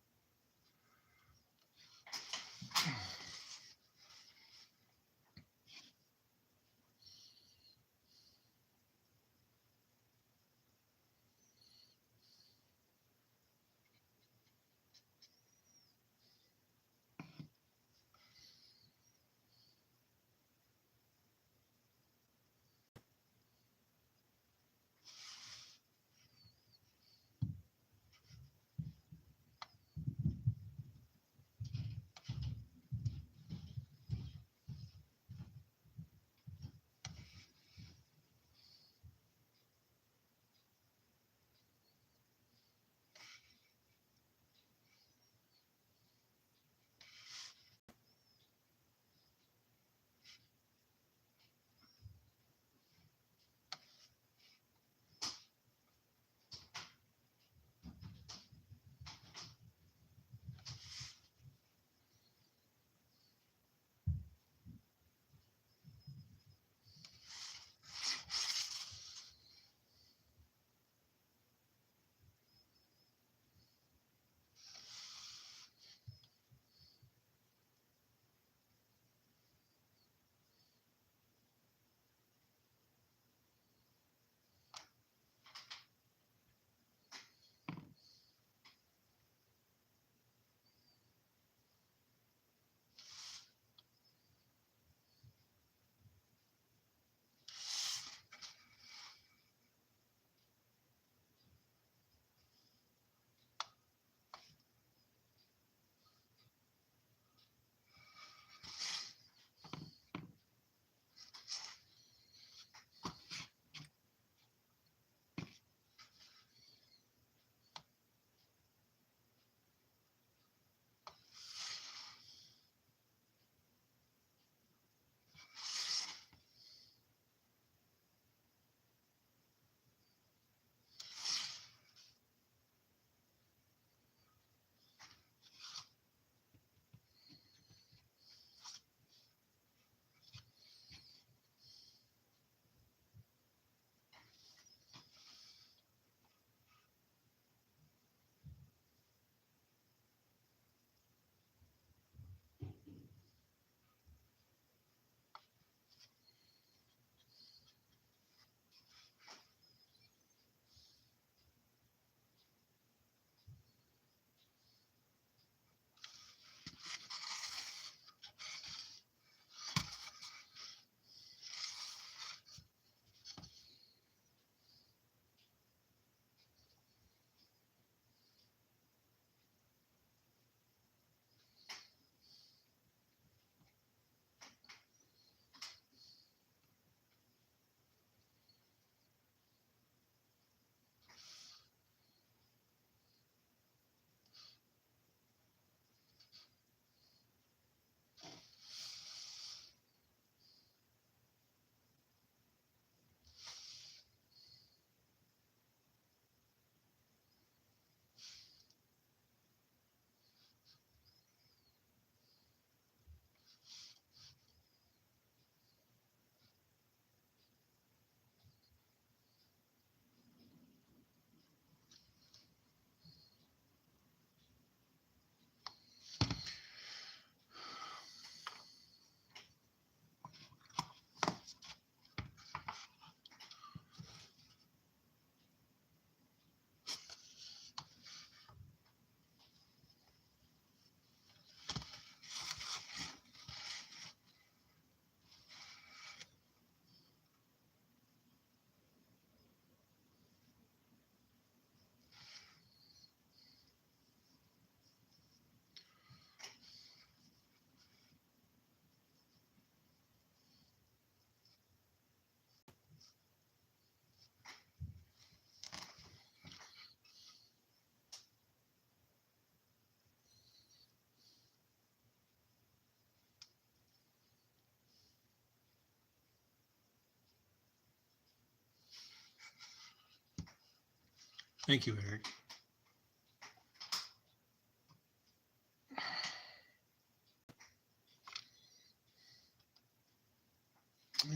Thank you, Eric.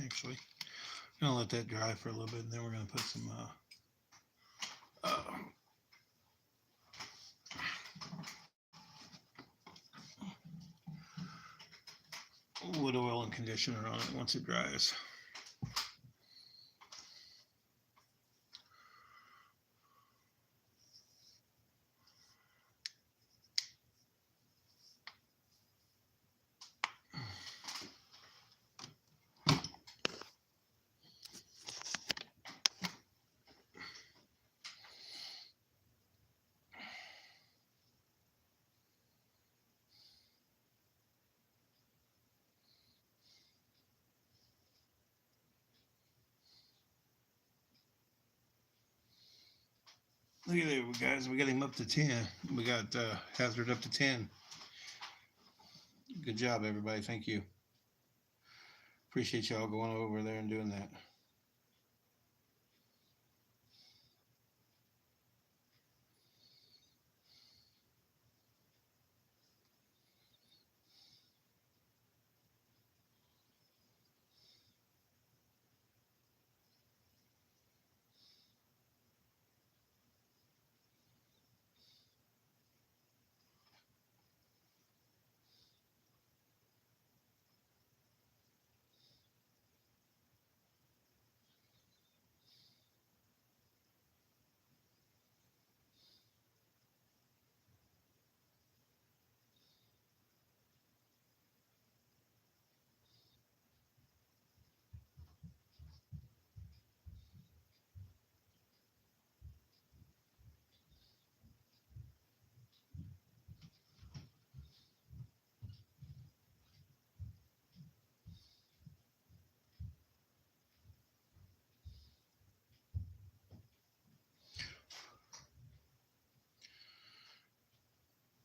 Actually, I'm gonna let that dry for a little bit, and then we're gonna put some wood oil and conditioner on it once it dries. Look at it, guys. We got him up to 10. We got Hazard up to 10. Good job, everybody. Thank you. Appreciate y'all going over there and doing that.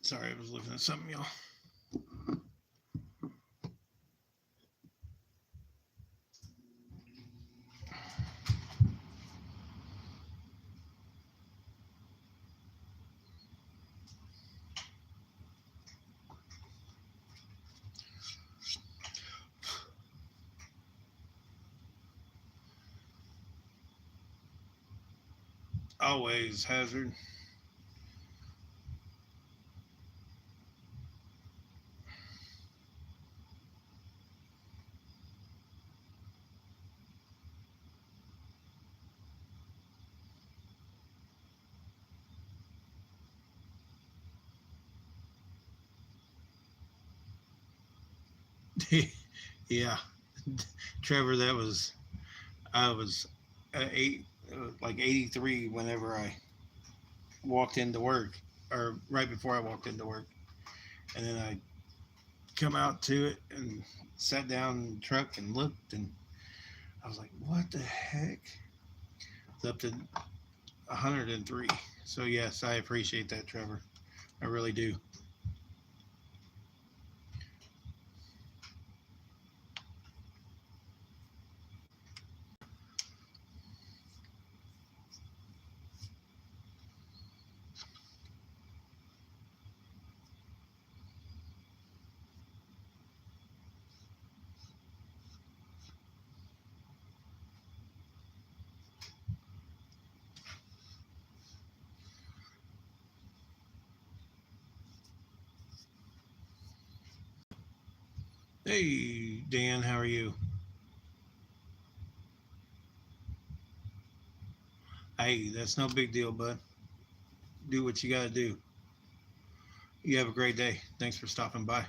Sorry, I was looking at something, y'all. Always, Hazard. Yeah, Trevor, that was I was like 83 whenever I walked into work, or right before I walked into work, and then I come out to it and sat down in the truck and looked, and I was like, "What the heck?" It's up to 103. So yes, I appreciate that, Trevor. I really do. Hey, Dan, how are you? Hey, that's no big deal, bud. Do what you got to do. You have a great day. Thanks for stopping by.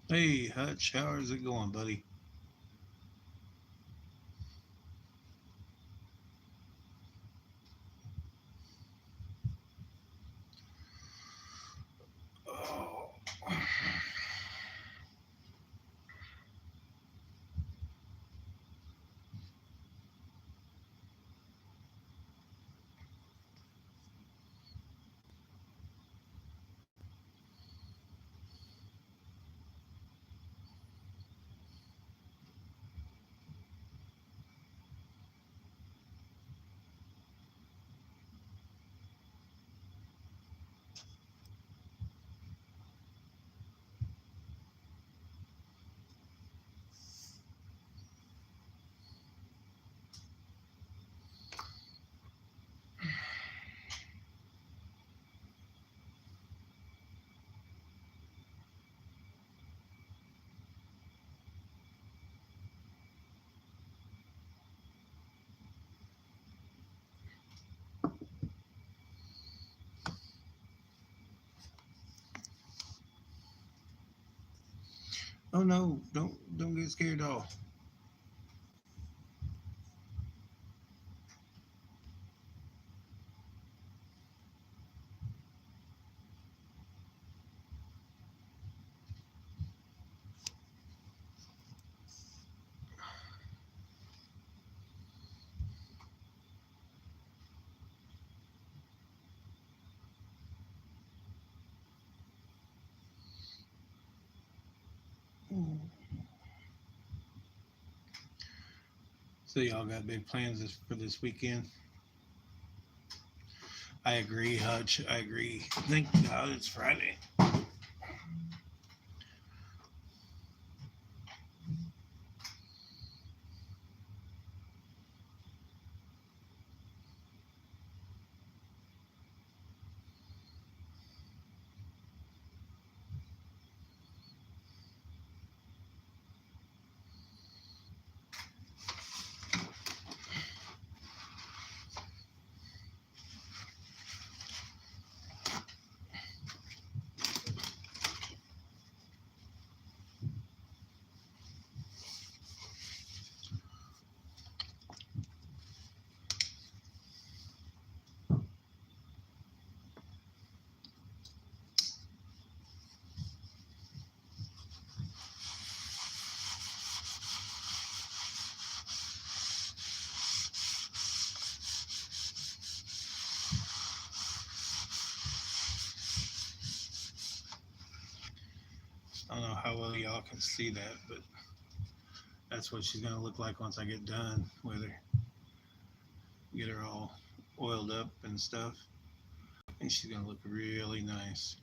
Hey, Hutch, how is it going, buddy? Oh. Oh no, don't get scared at all. So y'all got big plans for this weekend? I agree, Hutch. I agree. Thank God it's Friday. I don't know how well y'all can see that, but that's what she's gonna look like once I get done with her. Get her all oiled up and stuff. And she's gonna look really nice.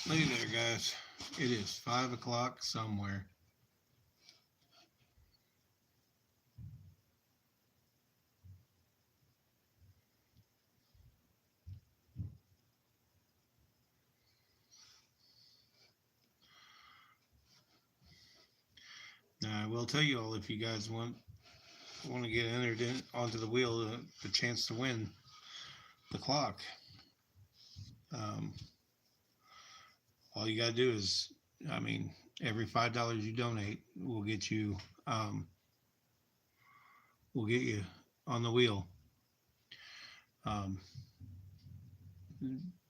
Look at there, guys. It is 5 o'clock somewhere. I will tell you all, if you guys want to get entered in onto the wheel, the chance to win the clock, all you got to do is, I mean, every $5 you donate will get you on the wheel.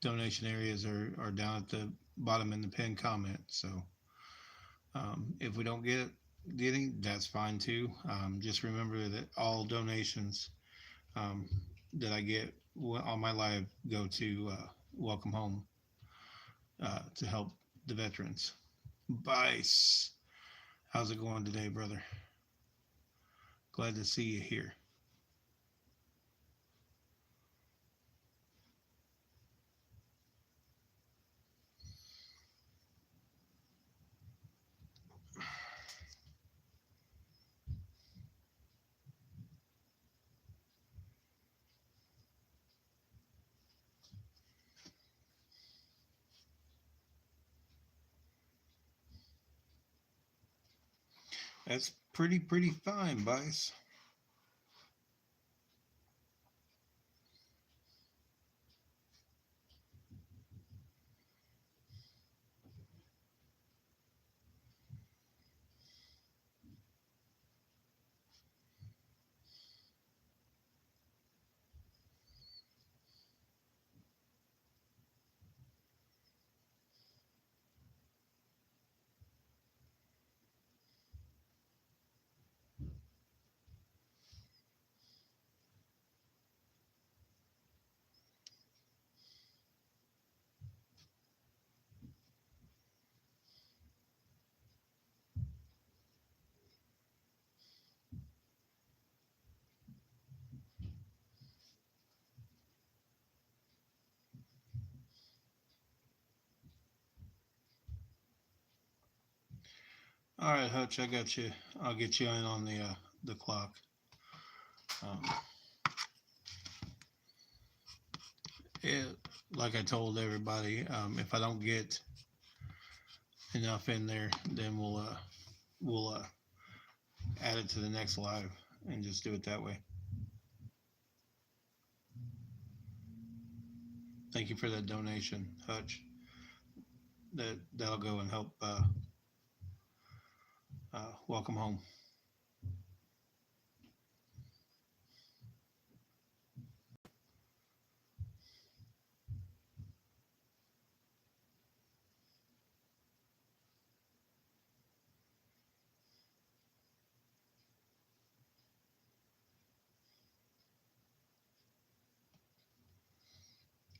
Donation areas are down at the bottom in the pinned comment. So if we don't get any, that's fine too. Just remember that all donations that I get on my live go to Welcome Home to help the veterans. Bice, how's it going today, brother? Glad to see you here. That's pretty fine, Bice. All right, Hutch, I got you. I'll get you in on the clock. Like I told everybody, if I don't get enough in there, then we'll add it to the next live and just do it that way. Thank you for that donation, Hutch. That'll go and help Welcome Home.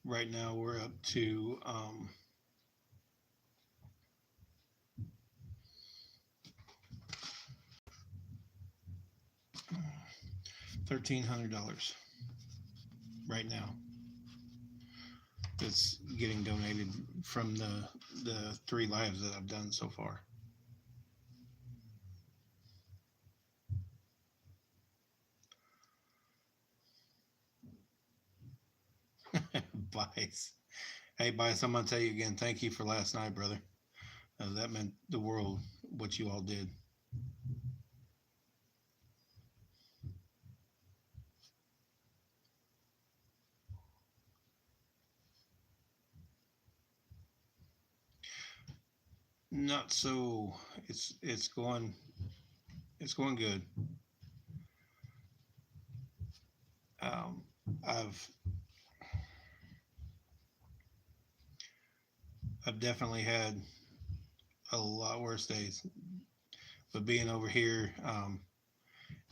Right now we're up to $1,300 right now. That's getting donated from the 3 lives that I've done so far. Bice. Hey, Bice, I'm going to tell you again, thank you for last night, brother. That meant the world, what you all did. Not so. It's going good. I've definitely had a lot worse days, but being over here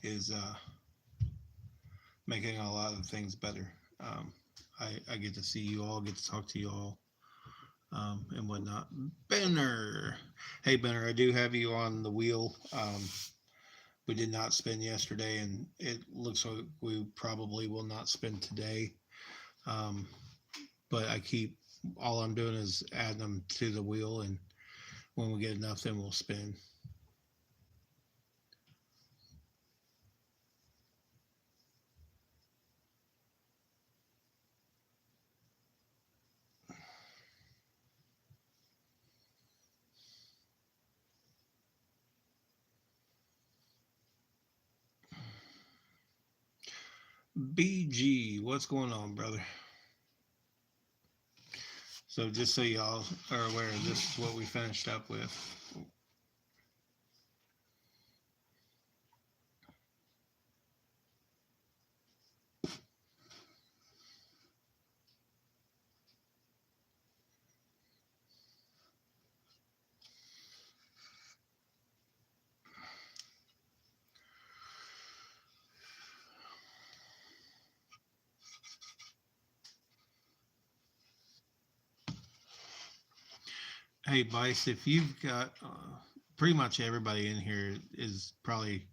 is making a lot of things better. I get to see you all, get to talk to you all, and whatnot. Benner, hey Benner, I do have you on the wheel. We did not spin yesterday, and it looks like we probably will not spin today. But all I'm doing is adding them to the wheel, and when we get enough, then we'll spin. BG, what's going on, brother? So just so y'all are aware, this is what we finished up with. Hey, Bice, if you've got pretty much everybody in here is probably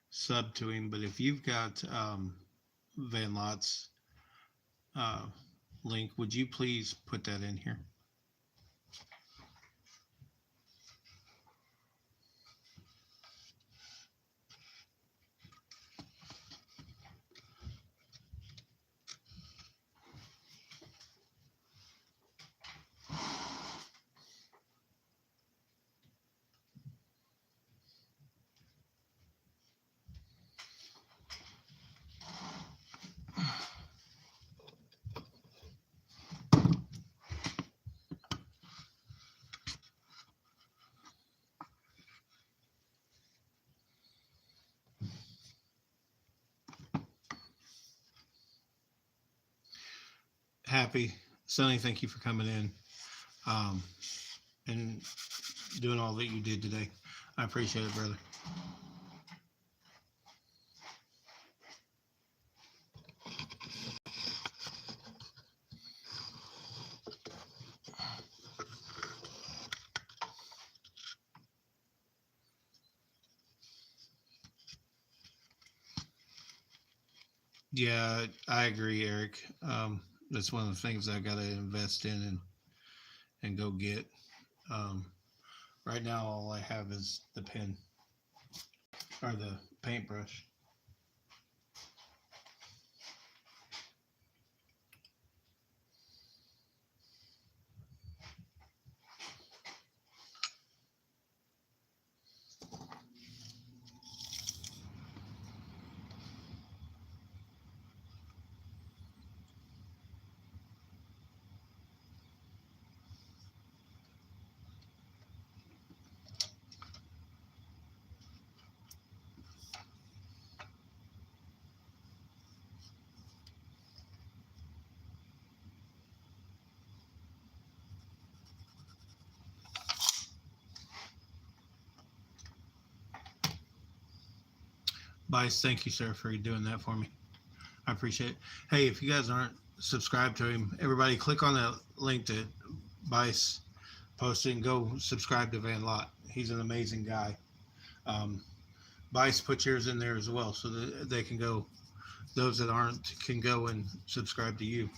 sub to him, but if you've got Van Lott's uh, link, would you please put that in here? Happy. Sonny, thank you for coming in and doing all that you did today. I appreciate it, brother. Yeah, I agree, Eric. That's one of the things I got to invest in and go get. Um, right now, all I have is the pen or the paintbrush. Bice, thank you, sir, for doing that for me. I appreciate it. Hey, if you guys aren't subscribed to him, everybody click on that link that Bice posted and go subscribe to Van Lott. He's an amazing guy. Um, Bice, put yours in there as well so that they can go, those that aren't can go and subscribe to you.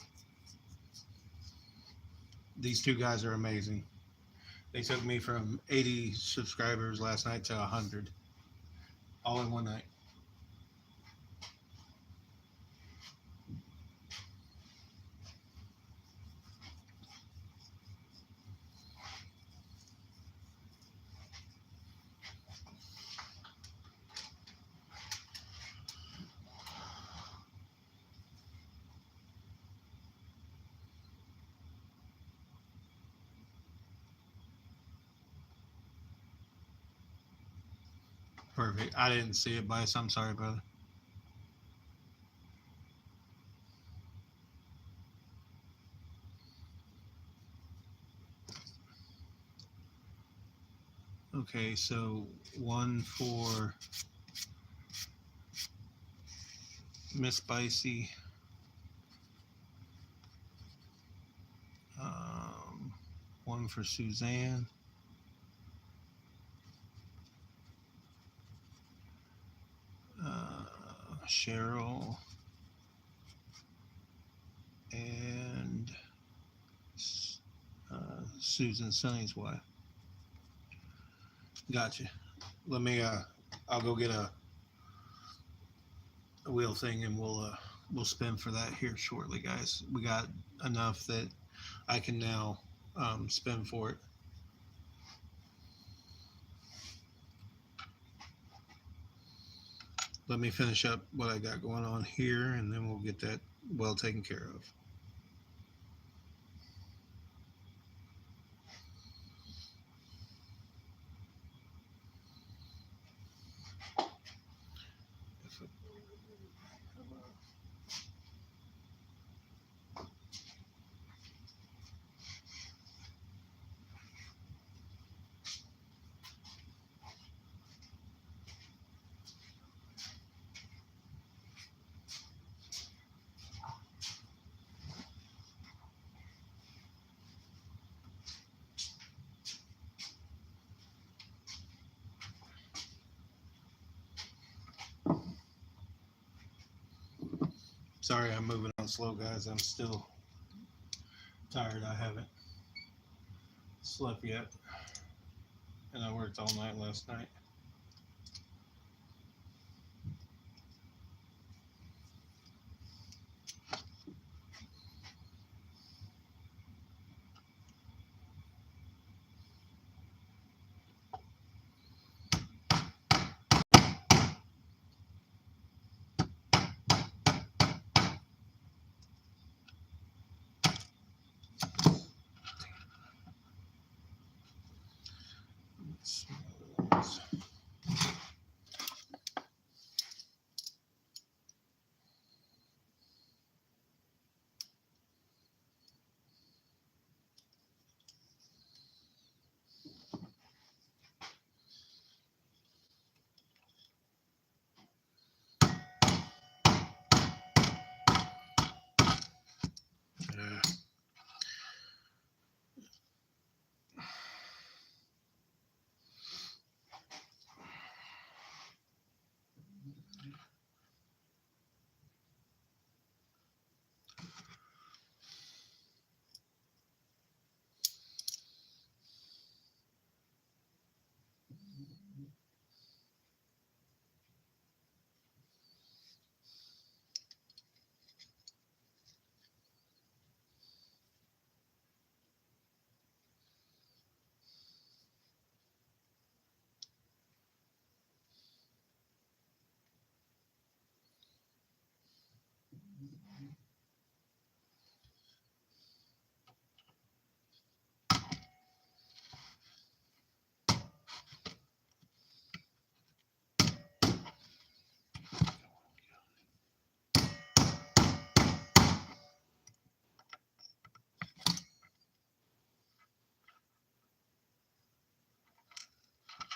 These two guys are amazing. They took me from 80 subscribers last night to 100 all in one night. Perfect. I didn't see it, Bice. I'm sorry, brother. Okay, so one for Miss Spicy. One for Suzanne. Cheryl. And Susan Sonny's wife. Gotcha. Let me I'll go get a wheel thing and we'll spin for that here shortly, guys. We got enough that I can now spin for it. let me finish up what I got going on here, and then we'll get that well taken care of. Sorry, I'm moving on slow, guys. I'm still tired. I haven't slept yet, and I worked all night last night.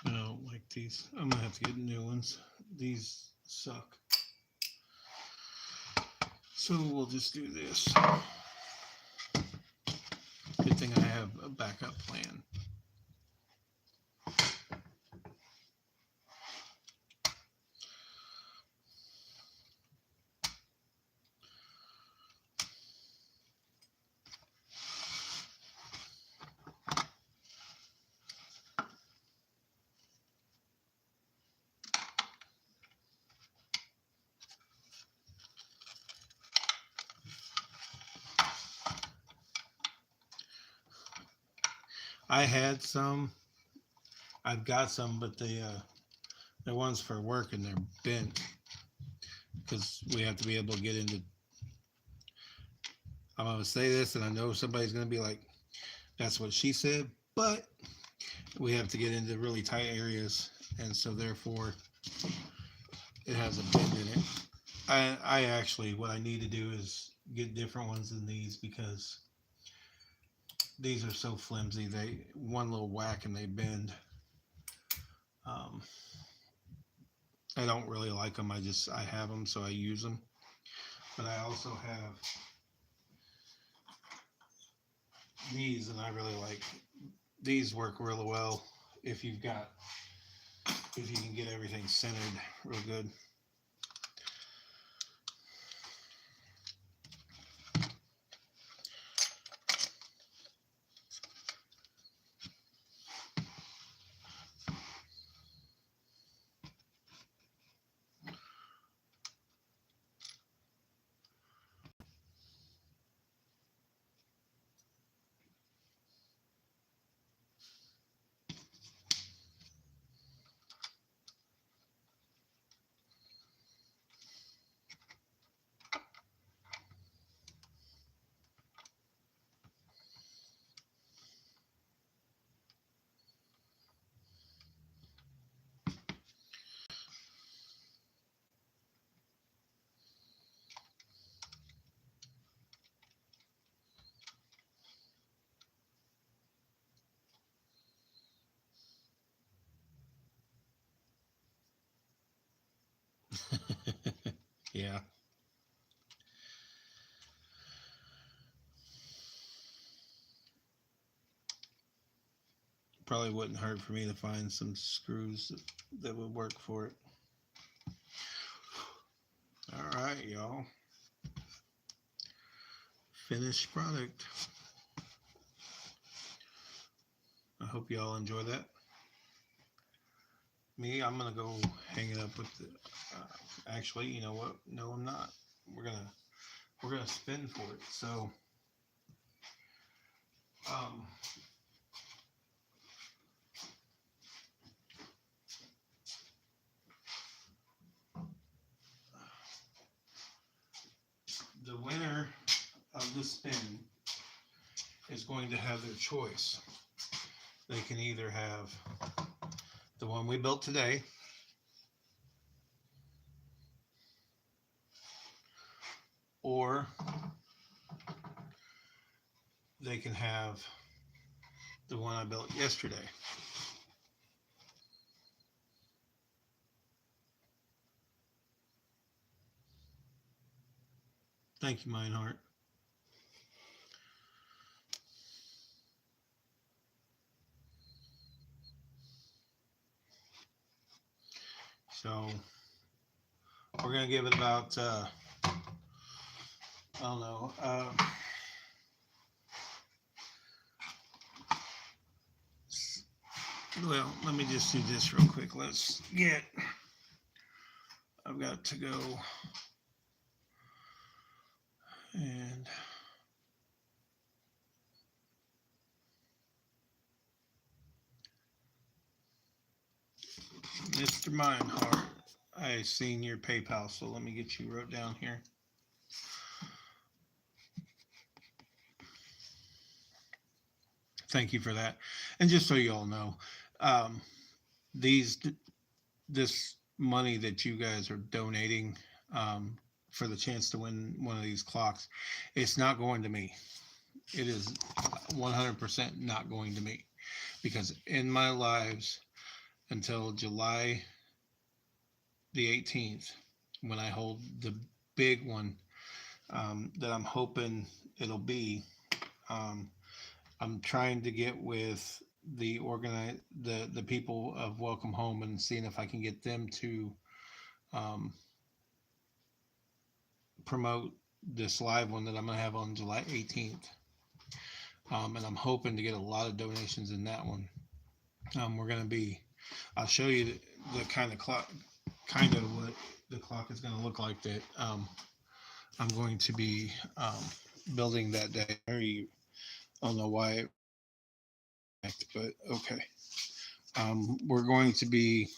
I don't like these. I'm gonna have to get new ones. These suck. So we'll just do this. Good thing I have a backup plan. I had some. I've got some, but they're ones for work and they're bent because we have to be able to get into. I'm gonna say this, and I know somebody's gonna be like, "That's what she said," but we have to get into really tight areas, and so therefore it has a bend in it. I actually, what I need to do is get different ones than these because these are so flimsy. They one little whack and they bend. Um, I don't really like them. I have them, so I use them. But I also have these, and I really like these. Work really well if you can get everything centered real good. Yeah. Probably wouldn't hurt for me to find some screws that would work for it. All right, y'all. Finished product. I hope y'all enjoy that. Me, I'm gonna go hang it up with the. Actually, you know what? No, I'm not. We're gonna spin for it. So, um, the winner of the spin is going to have their choice. They can either have the one we built today, or they can have the one I built yesterday. Thank you, Meinhardt. So we're gonna give it about I don't know. Well, let me just do this real quick. Let's get. I've got to go and Mr. Meinhardt, I seen your PayPal, so let me get you wrote down here. Thank you for that. And just so you all know, um, this money that you guys are donating for the chance to win one of these clocks, it's not going to me. It is 100% not going to me, because in my lives until July the 18th, when I hold the big one that I'm hoping it'll be, I'm trying to get with the people of Welcome Home and seeing if I can get them to um, promote this live one that I'm gonna have on July 18th, and I'm hoping to get a lot of donations in that one. We're gonna be. I'll show you the kind of clock, kind of what the clock is gonna look like that I'm going to be building that day. I don't know why, but okay. We're going to be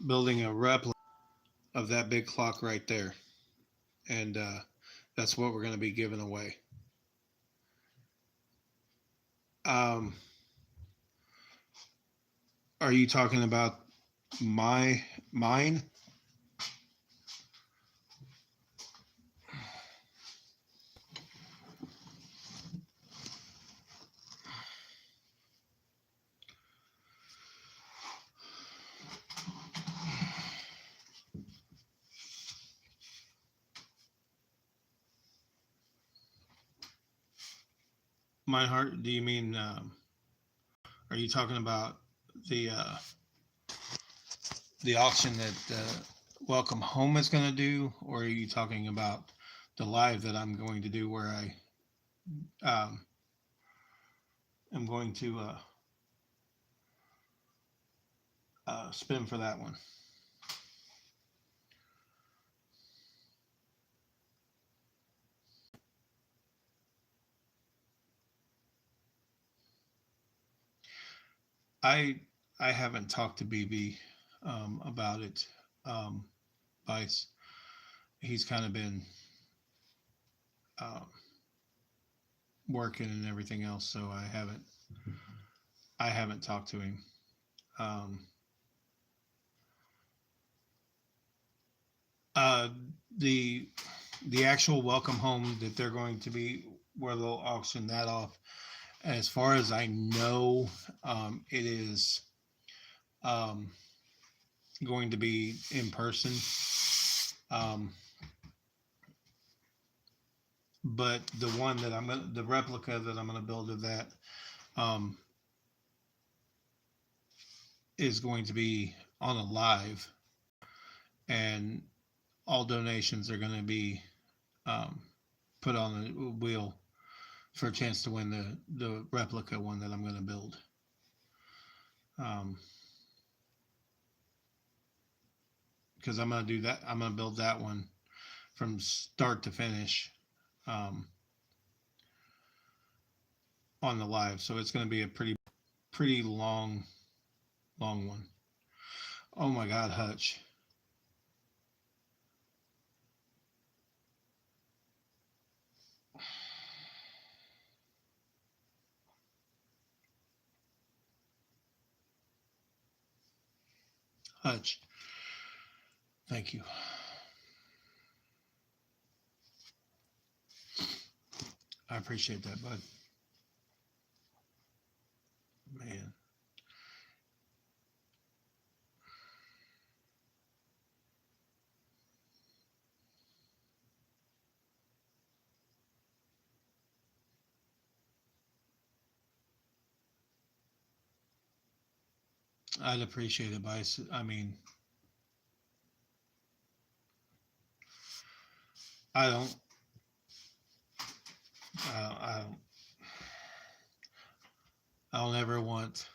building a replica of that big clock right there, and that's what we're going to be giving away. Are you talking about mine? Meinhardt, do you mean? Are you talking about the uh, the auction that Welcome Home is going to do, or are you talking about the live that I'm going to do where I am going to spin for that one? I I haven't talked to BB about it. Vice, he's kind of been um, working and everything else, so I haven't talked to him. Um, uh, the the actual Welcome Home that they're going to be, where they'll auction that off. As far as I know, it is. Um, going to be in person. Um, but the one that the replica that I'm gonna build of that, um, is going to be on a live, and all donations are going to be um, put on the wheel for a chance to win the replica one that I'm going to build. Because I'm going to do that. I'm going to build that one from start to finish on the live. So it's going to be a pretty long one. Oh my God, Hutch. Hutch. Thank you. I appreciate that, bud. Man. I'd appreciate it, but I mean, I don't, I don't, I'll never want.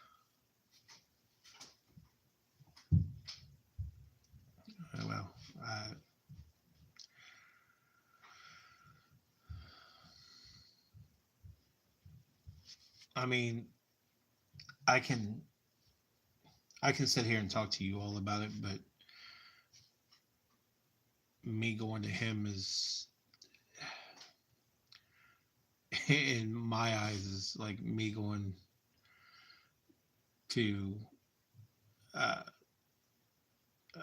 Well, I mean, I can sit here and talk to you all about it, but me going to him is, in my eyes, is like me going to. Uh,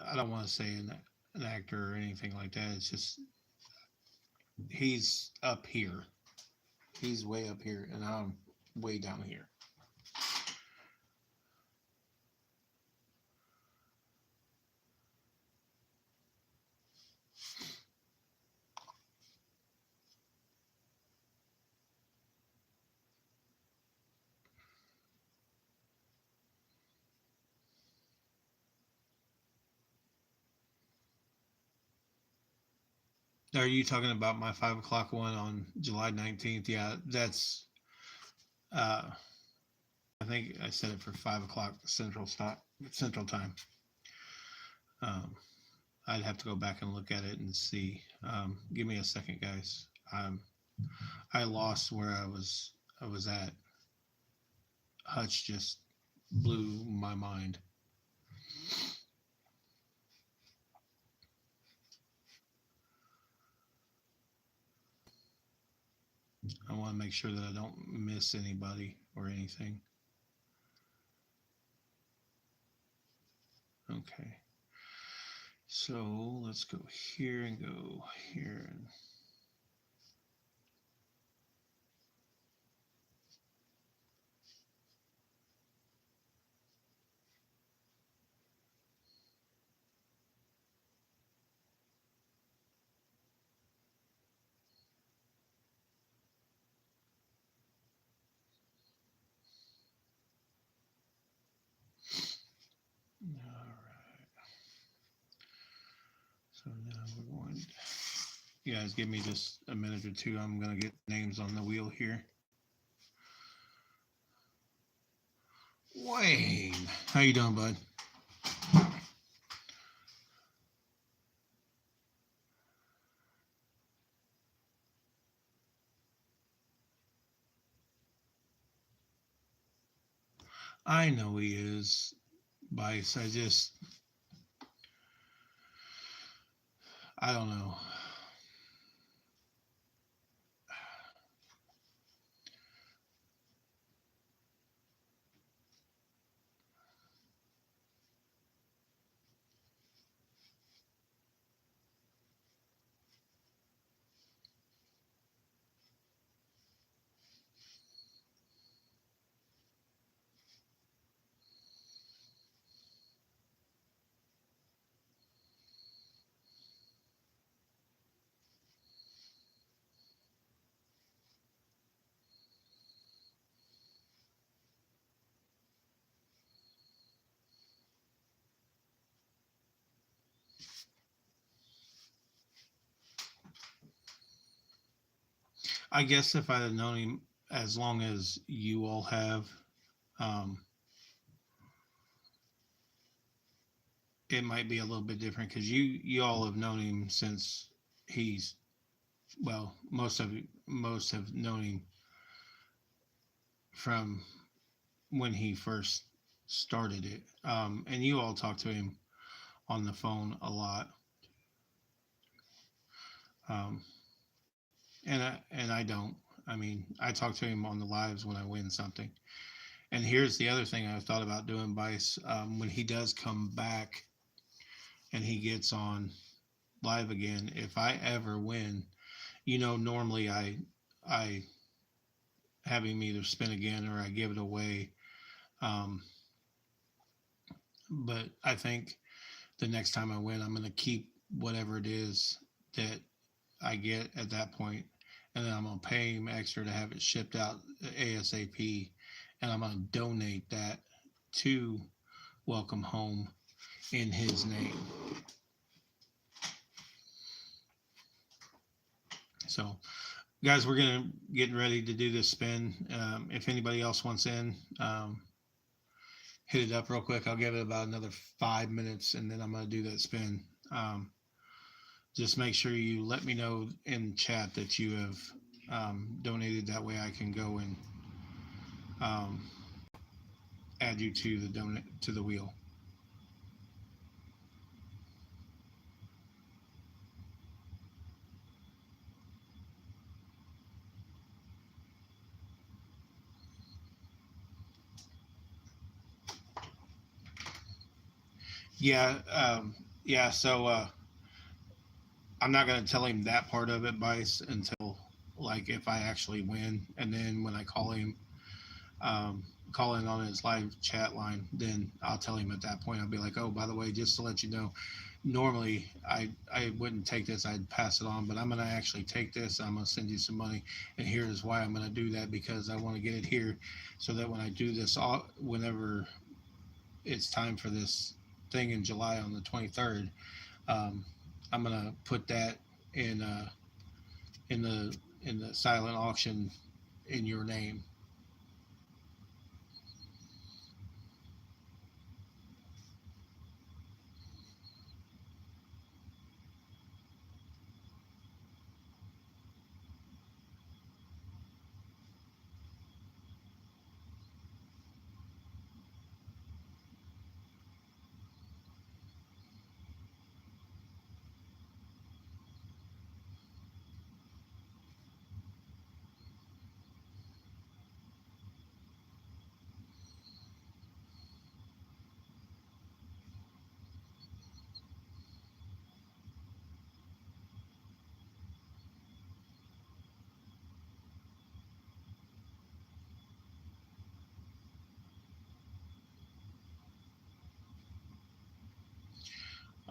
I don't want to say an actor or anything like that. It's just he's up here. He's way up here, and I'm way down here. Are you talking about my 5 o'clock one on July 19th? Yeah, that's. Uh, I think I set it for 5 o'clock Central Time. I'd have to go back and look at it and see. Give me a second, guys. I lost where I was at. Hutch just blew my mind. I want to make sure that I don't miss anybody or anything. Okay. So let's go here and go here. All right. So now we're going. You guys give me just a minute or two. I'm going to get names on the wheel here. Wayne, how you doing, bud? I know he is, Bice. I don't know. I guess if I'd have known him as long as you all have, um, it might be a little bit different because you all have known him since he's well, most have known him from when he first started it, and you all talk to him on the phone a lot, um, and I don't. I mean, I talk to him on the lives when I win something. And here's the other thing I've thought about doing, Bice. When he does come back and he gets on live again, if I ever win, normally I have him either spin again or I give it away. Um, but I think the next time I win, I'm going to keep whatever it is that I get at that point, and then I'm going to pay him extra to have it shipped out ASAP, and I'm going to donate that to Welcome Home in his name. So, guys, we're gonna get ready to do this spin. If anybody else wants in, hit it up real quick. I'll give it about another 5 minutes, and then I'm gonna do that spin. Just make sure you let me know in chat that you have donated. That way, I can go and add you to the wheel. Yeah, yeah. So I'm not gonna tell him that part of it, Bice, until like if I actually win, and then when I call him, call in on his live chat line, then I'll tell him at that point. I'll be like, oh, by the way, just to let you know, normally I wouldn't take this. I'd pass it on, but I'm gonna actually take this. I'm gonna send you some money, and here is why I'm gonna do that, because I want to get it here, so that when I do this, whenever it's time for this thing in July on the 23rd, um, I'm gonna put that in in the in the silent auction in your name.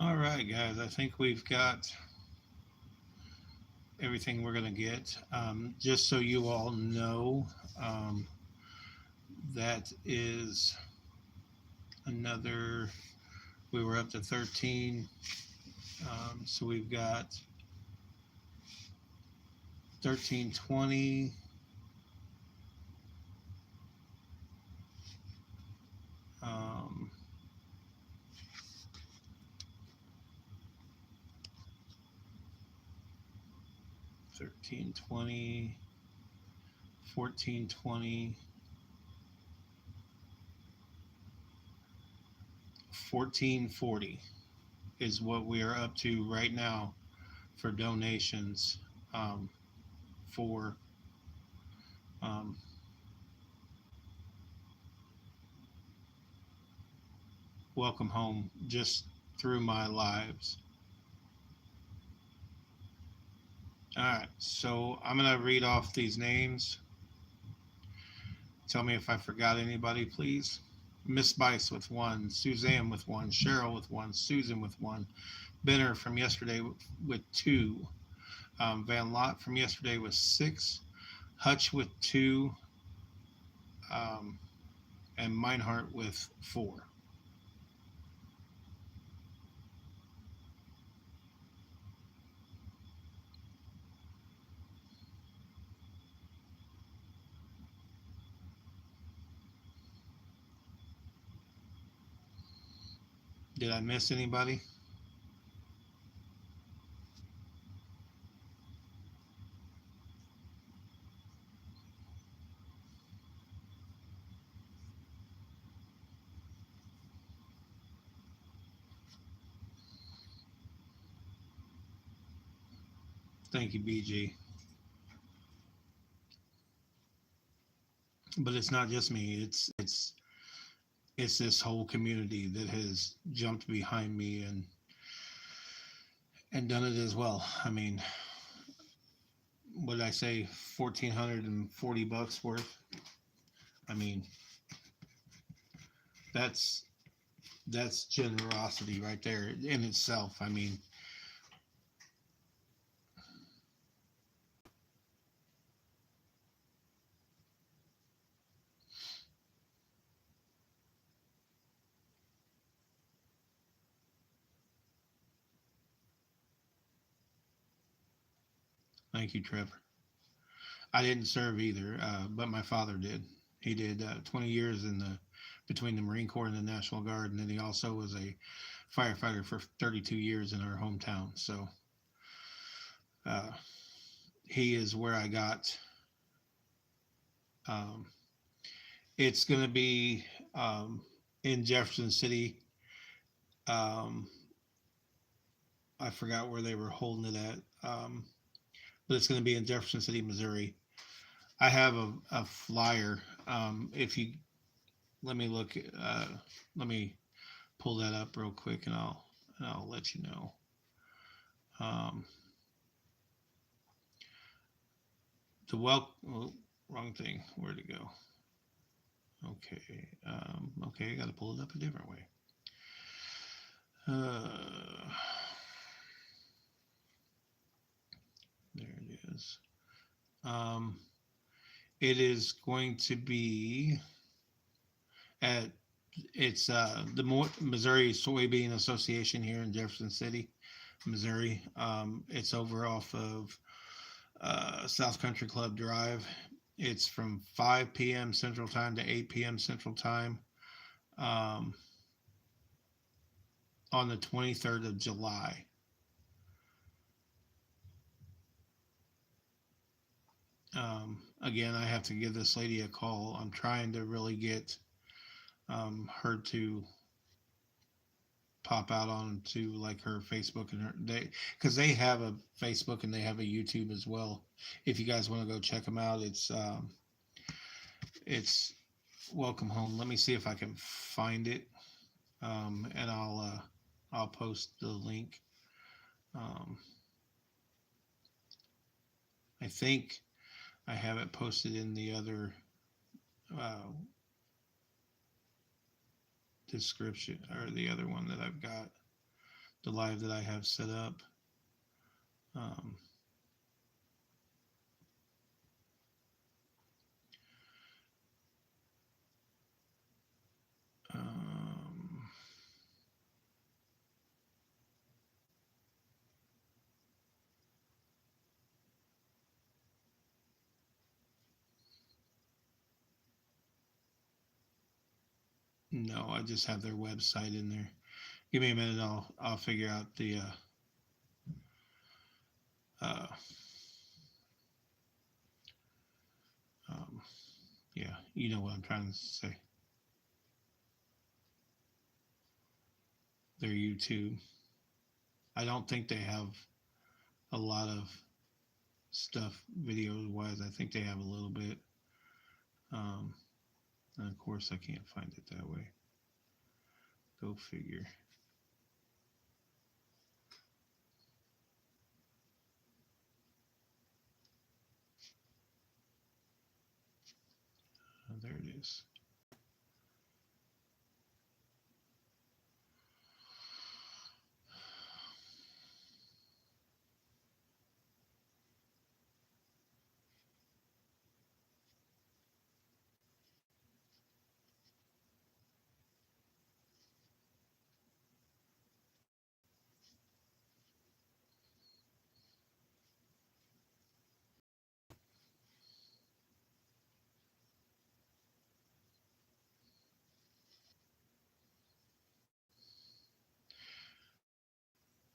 All right, guys. I think we've got everything we're gonna get. Just so you all know, um, that is another. We were up to 13. So we've got 1320. 1320, 1420, 1440 is what we are up to right now for donations, for um, Welcome Home, just through my lives. All right, so I'm going to read off these names. Tell me if I forgot anybody, please. Miss Bice with 1, Suzanne with 1, Cheryl with 1, Susan with 1, Benner from yesterday with 2, Van Lot from yesterday with 6, Hutch with 2, um, and Meinhardt with 4. Did I miss anybody? Thank you, BG. But it's not just me. It's this whole community that has jumped behind me and done it as well. I mean, what did I say? $1,440 worth. I mean, that's that's generosity right there in itself. I mean, thank you, Trevor. I didn't serve either, but my father did. He did 20 years in the between the Marine Corps and the National Guard, and then he also was a firefighter for 32 years in our hometown. So uh, he is where I got. Um, it's going to be in Jefferson City. Um, I forgot where they were holding it at, but it's going to be in Jefferson City, Missouri. I have a flyer. If you let me look, let me pull that up real quick, and I'll let you know. Um, oh, wrong thing. Where'd it go? Okay. Okay, I got to pull it up a different way. There it is. It is going to be at the Missouri Soybean Association here in Jefferson City, Missouri. It's over off of South Country Club Drive. It's from 5 p.m. Central Time to 8 p.m. Central Time um, on the 23rd of July. Again, I have to give this lady a call. I'm trying to really get her to pop out onto like her Facebook and because they have a Facebook and they have a YouTube as well. If you guys want to go check them out, it's Welcome Home. Let me see if I can find it, and I'll post the link. Um, I think I have it posted in the other uh, description or the other one that I've got, the live that I have set up. Um, um, no, I just have their website in there. Give me a minute. I'll figure out the uh, um, yeah, you know what I'm trying to say. Their YouTube. I don't think they have a lot of stuff videos wise. I think they have a little bit. And of course, I can't find it that way. Go figure. There it is.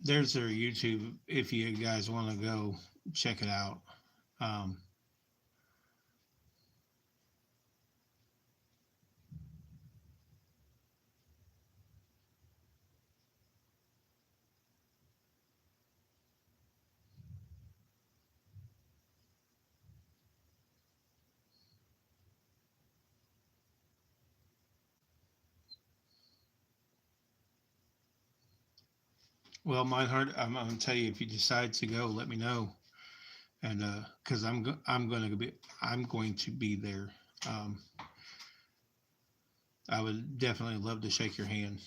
there's their YouTube if you guys want to go check it out. Um, well, Meinhardt, I'm gonna tell you if you decide to go, let me know, and because I'm going to be there. Um, I would definitely love to shake your hand.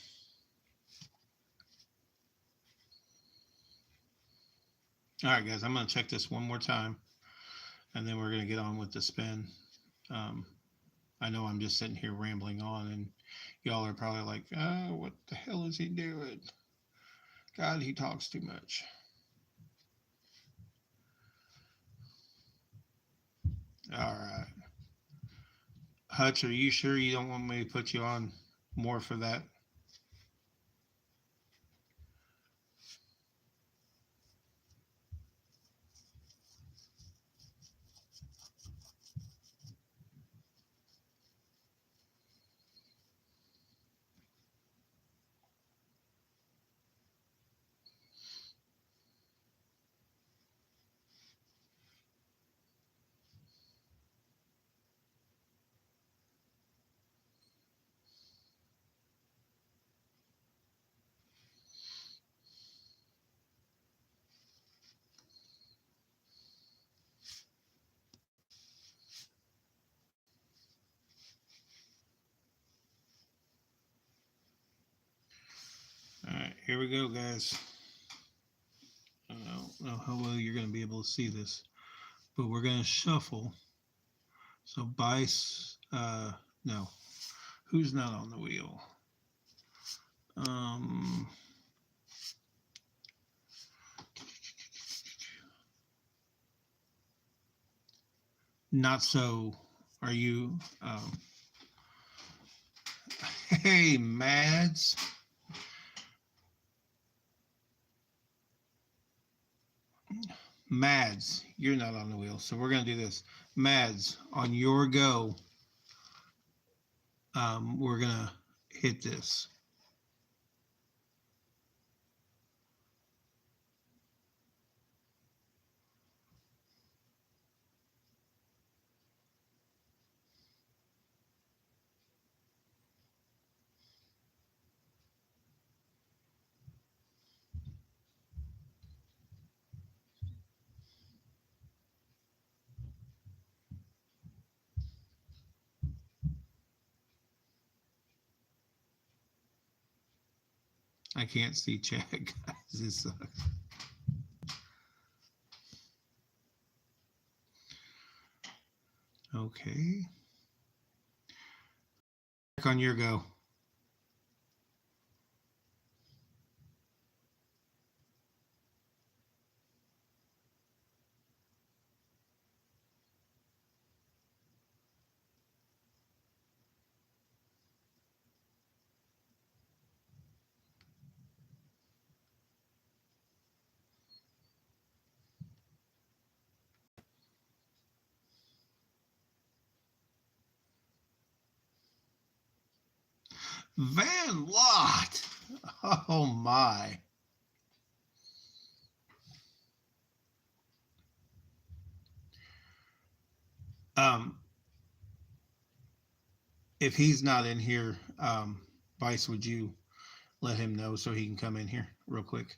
All right, guys, I'm gonna check this one more time, and then we're gonna get on with the spin. Um, I know I'm just sitting here rambling on, and y'all are probably like, "Oh, what the hell is he doing? God, he talks too much." All right, Hutch, are you sure you don't want me to put you on more for that? All right, here we go, guys. I don't know how well you're going to be able to see this, but we're going to shuffle. So Bice, no, who's not on the wheel? Um, Not so. Are you? Hey, Mads. Mads, you're not on the wheel, so we're gonna do this. Mads, on your go, we're gonna hit this. I can't see chat, guys. This sucks. Okay. On your go. Van Lot. Oh my. Um, if he's not in here, Vice, would you let him know so he can come in here real quick?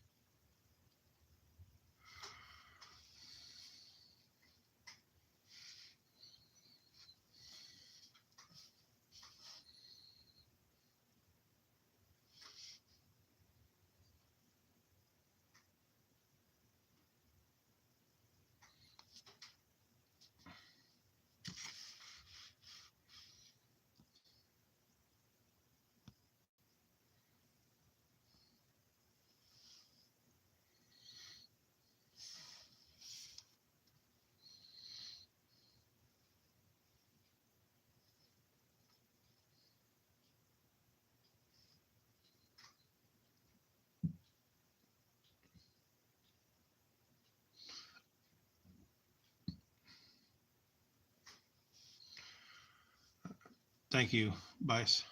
Thank you, Bice.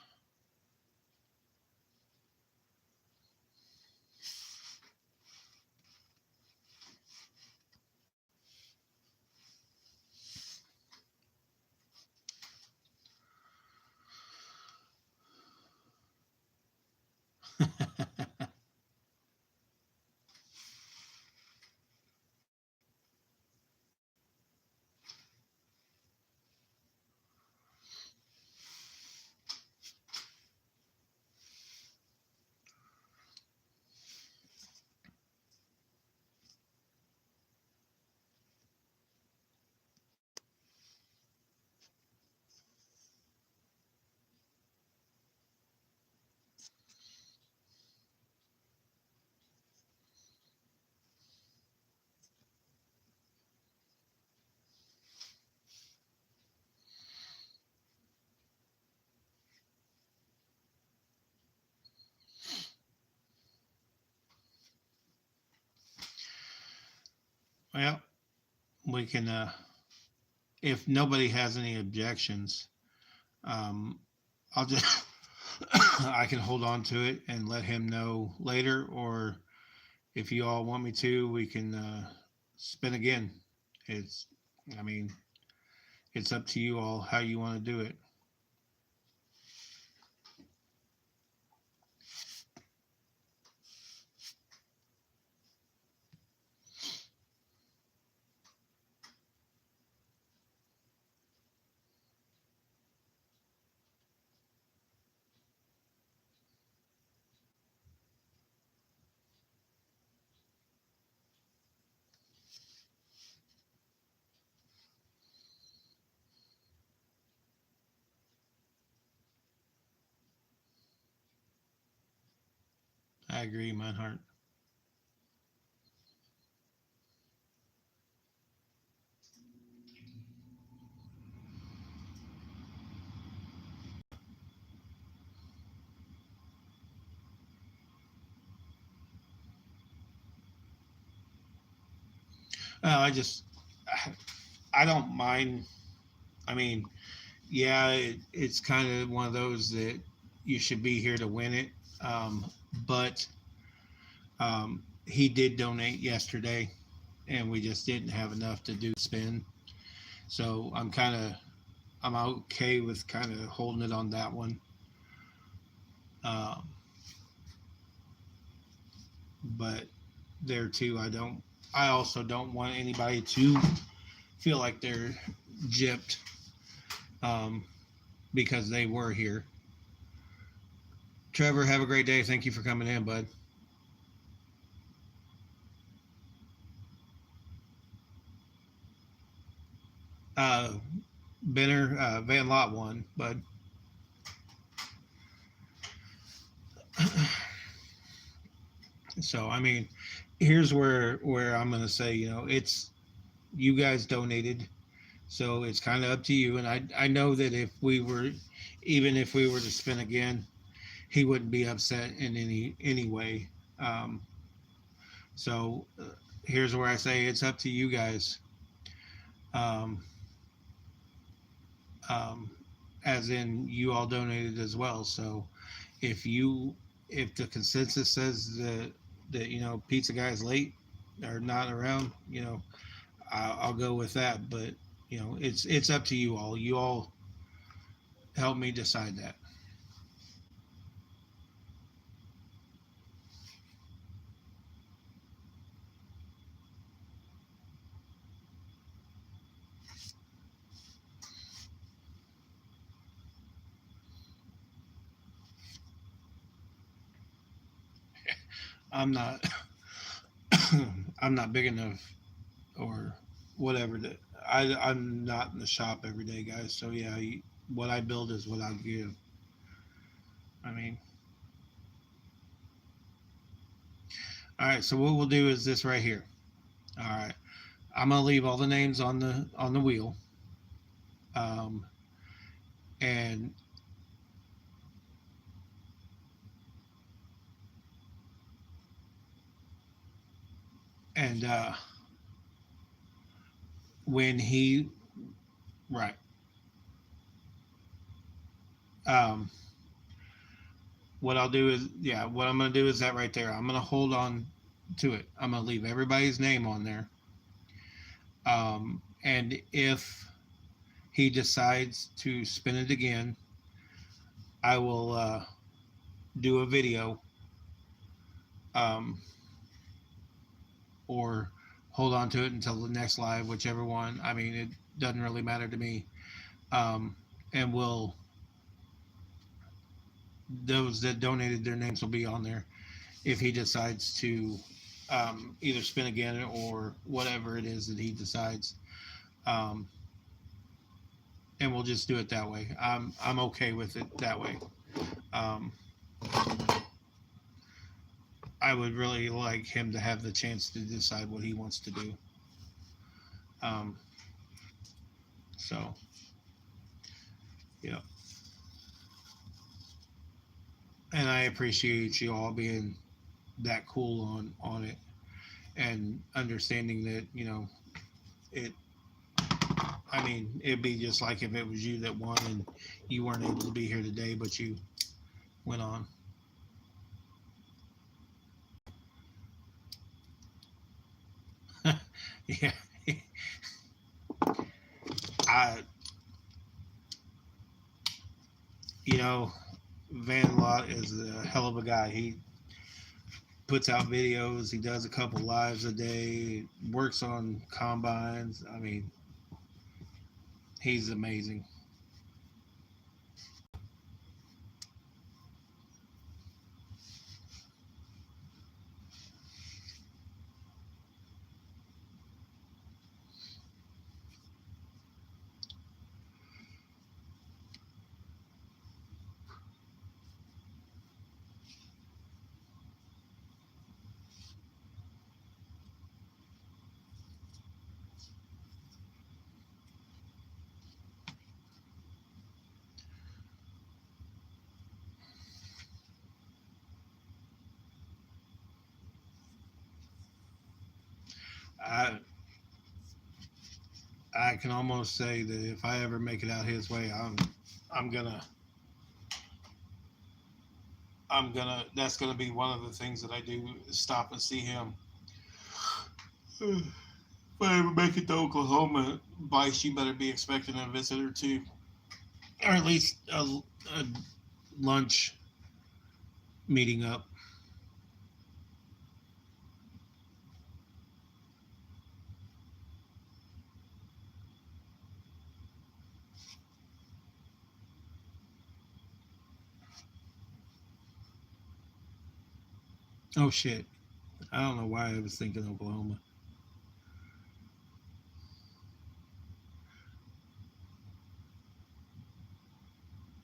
Well, we can, if nobody has any objections, um, I'll just, I can hold on to it and let him know later, or if you all want me to, we can spin again. It's, I mean, it's up to you all how you want to do it. I agree, Meinhardt. I just, I don't mind. I mean, yeah, it's kind of one of those that you should be here to win it. But he did donate yesterday, and we just didn't have enough to do the spin. So I'm okay with kind of holding it on that one. Um, but there too, I also don't want anybody to feel like they're gypped um, because they were here. Trevor, have a great day. Thank you for coming in, bud. Uh, Benner, Van Lot won, bud. So I mean, here's where I'm gonna say, it's you guys donated, so it's kind of up to you. And I know that even if we were to spin again, he wouldn't be upset in any way. So here's where I say it's up to you guys. Um, um, as in you all donated as well. So if you if the consensus says that pizza guy's late or not around, I'll go with that. But it's up to you all. You all help me decide that. I'm not I'm not big enough or whatever that I'm not in the shop every day, guys. So yeah, what I build is what I give. I mean, all right. So what we'll do is this right here. All right, I'm gonna leave all the names on the wheel, um, and and when he right, Um, what I'll do is, yeah, what I'm going to do is that right there. I'm going to hold on to it. I'm going to leave everybody's name on there. And if he decides to spin it again, I will do a video, um, or hold on to it until the next live, whichever one. I mean, it doesn't really matter to me. Um, and we'll those that donated their names will be on there if he decides to either spin again or whatever it is that he decides. Um, and we'll just do it that way. I'm okay with it that way. Um, I would really like him to have the chance to decide what he wants to do. Um, so, yeah. And I appreciate you all being that cool on it and understanding that, it. I mean, it'd be just like if it was you that won and you weren't able to be here today, but you went on. Yeah. I, you know, Van Lot is a hell of a guy. He puts out videos. He does a couple lives a day. Works on combines. I mean, he's amazing. I I can almost say that if I ever make it out his way, I'm gonna that's gonna be one of the things that I do is stop and see him. If I ever make it to Oklahoma, Vice, you better be expecting a visitor too, or at least a lunch meeting up. Oh shit! I don't know why I was thinking Oklahoma.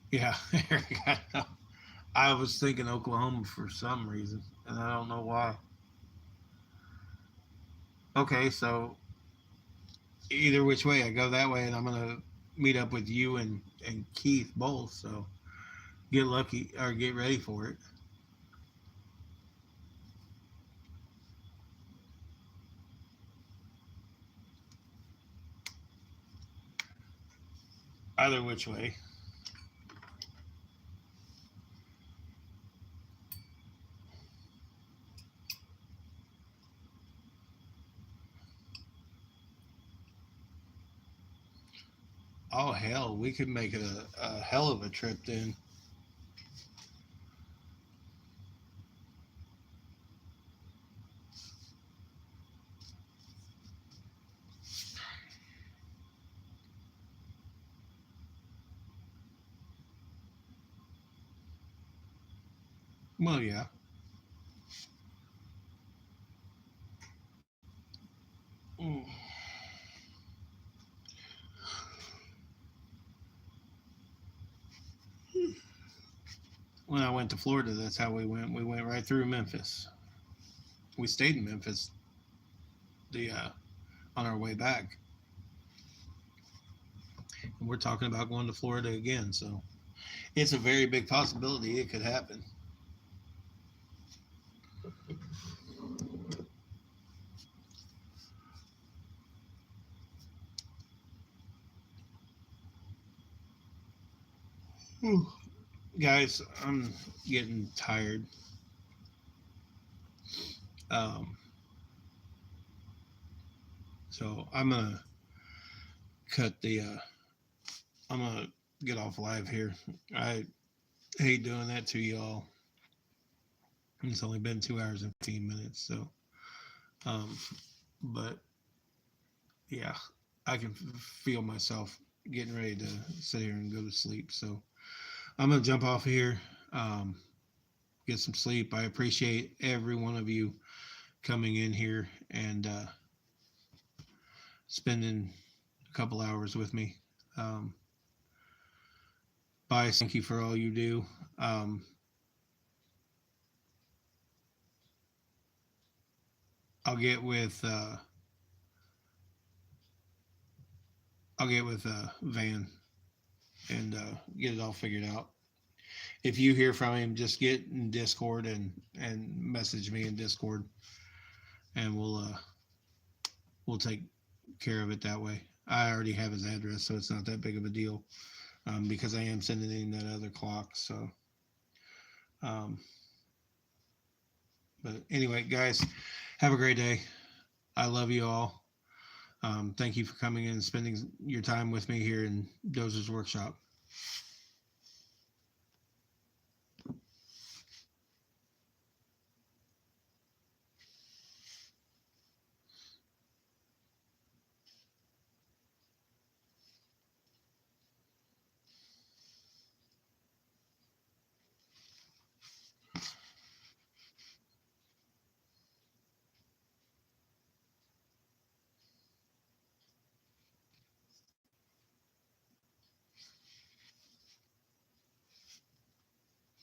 Yeah, I was thinking Oklahoma for some reason, and I don't know why. Okay, so either which way, I go that way, and I'm gonna meet up with you and Keith both. So get lucky or get ready for it. Either which way. Oh hell, we could make it a hell of a trip then. Well, yeah. Mm. When I went to Florida, that's how we went. We went right through Memphis. We stayed in Memphis the on our way back, and we're talking about going to Florida again. So it's a very big possibility it could happen. Whew. guys, I'm getting tired. Um, so I'm gonna cut the. I'm gonna get off live here. I hate doing that to y'all. It's only been 2 hours and 15 minutes. So, um, but yeah, I can feel myself getting ready to sit here and go to sleep. So I'm gonna jump off here. Um, get some sleep. I appreciate every one of you coming in here and spending a couple hours with me. Um, Bias, thank you for all you do. Um, I'll get with Van and get it all figured out. If you hear from him, just get in Discord and message me in Discord, and we'll take care of it that way. I already have his address, so it's not that big of a deal because I am sending in that other clock. So, um, but anyway, guys, have a great day. I love you all. Thank you for coming in and spending your time with me here in Dozer's Workshop.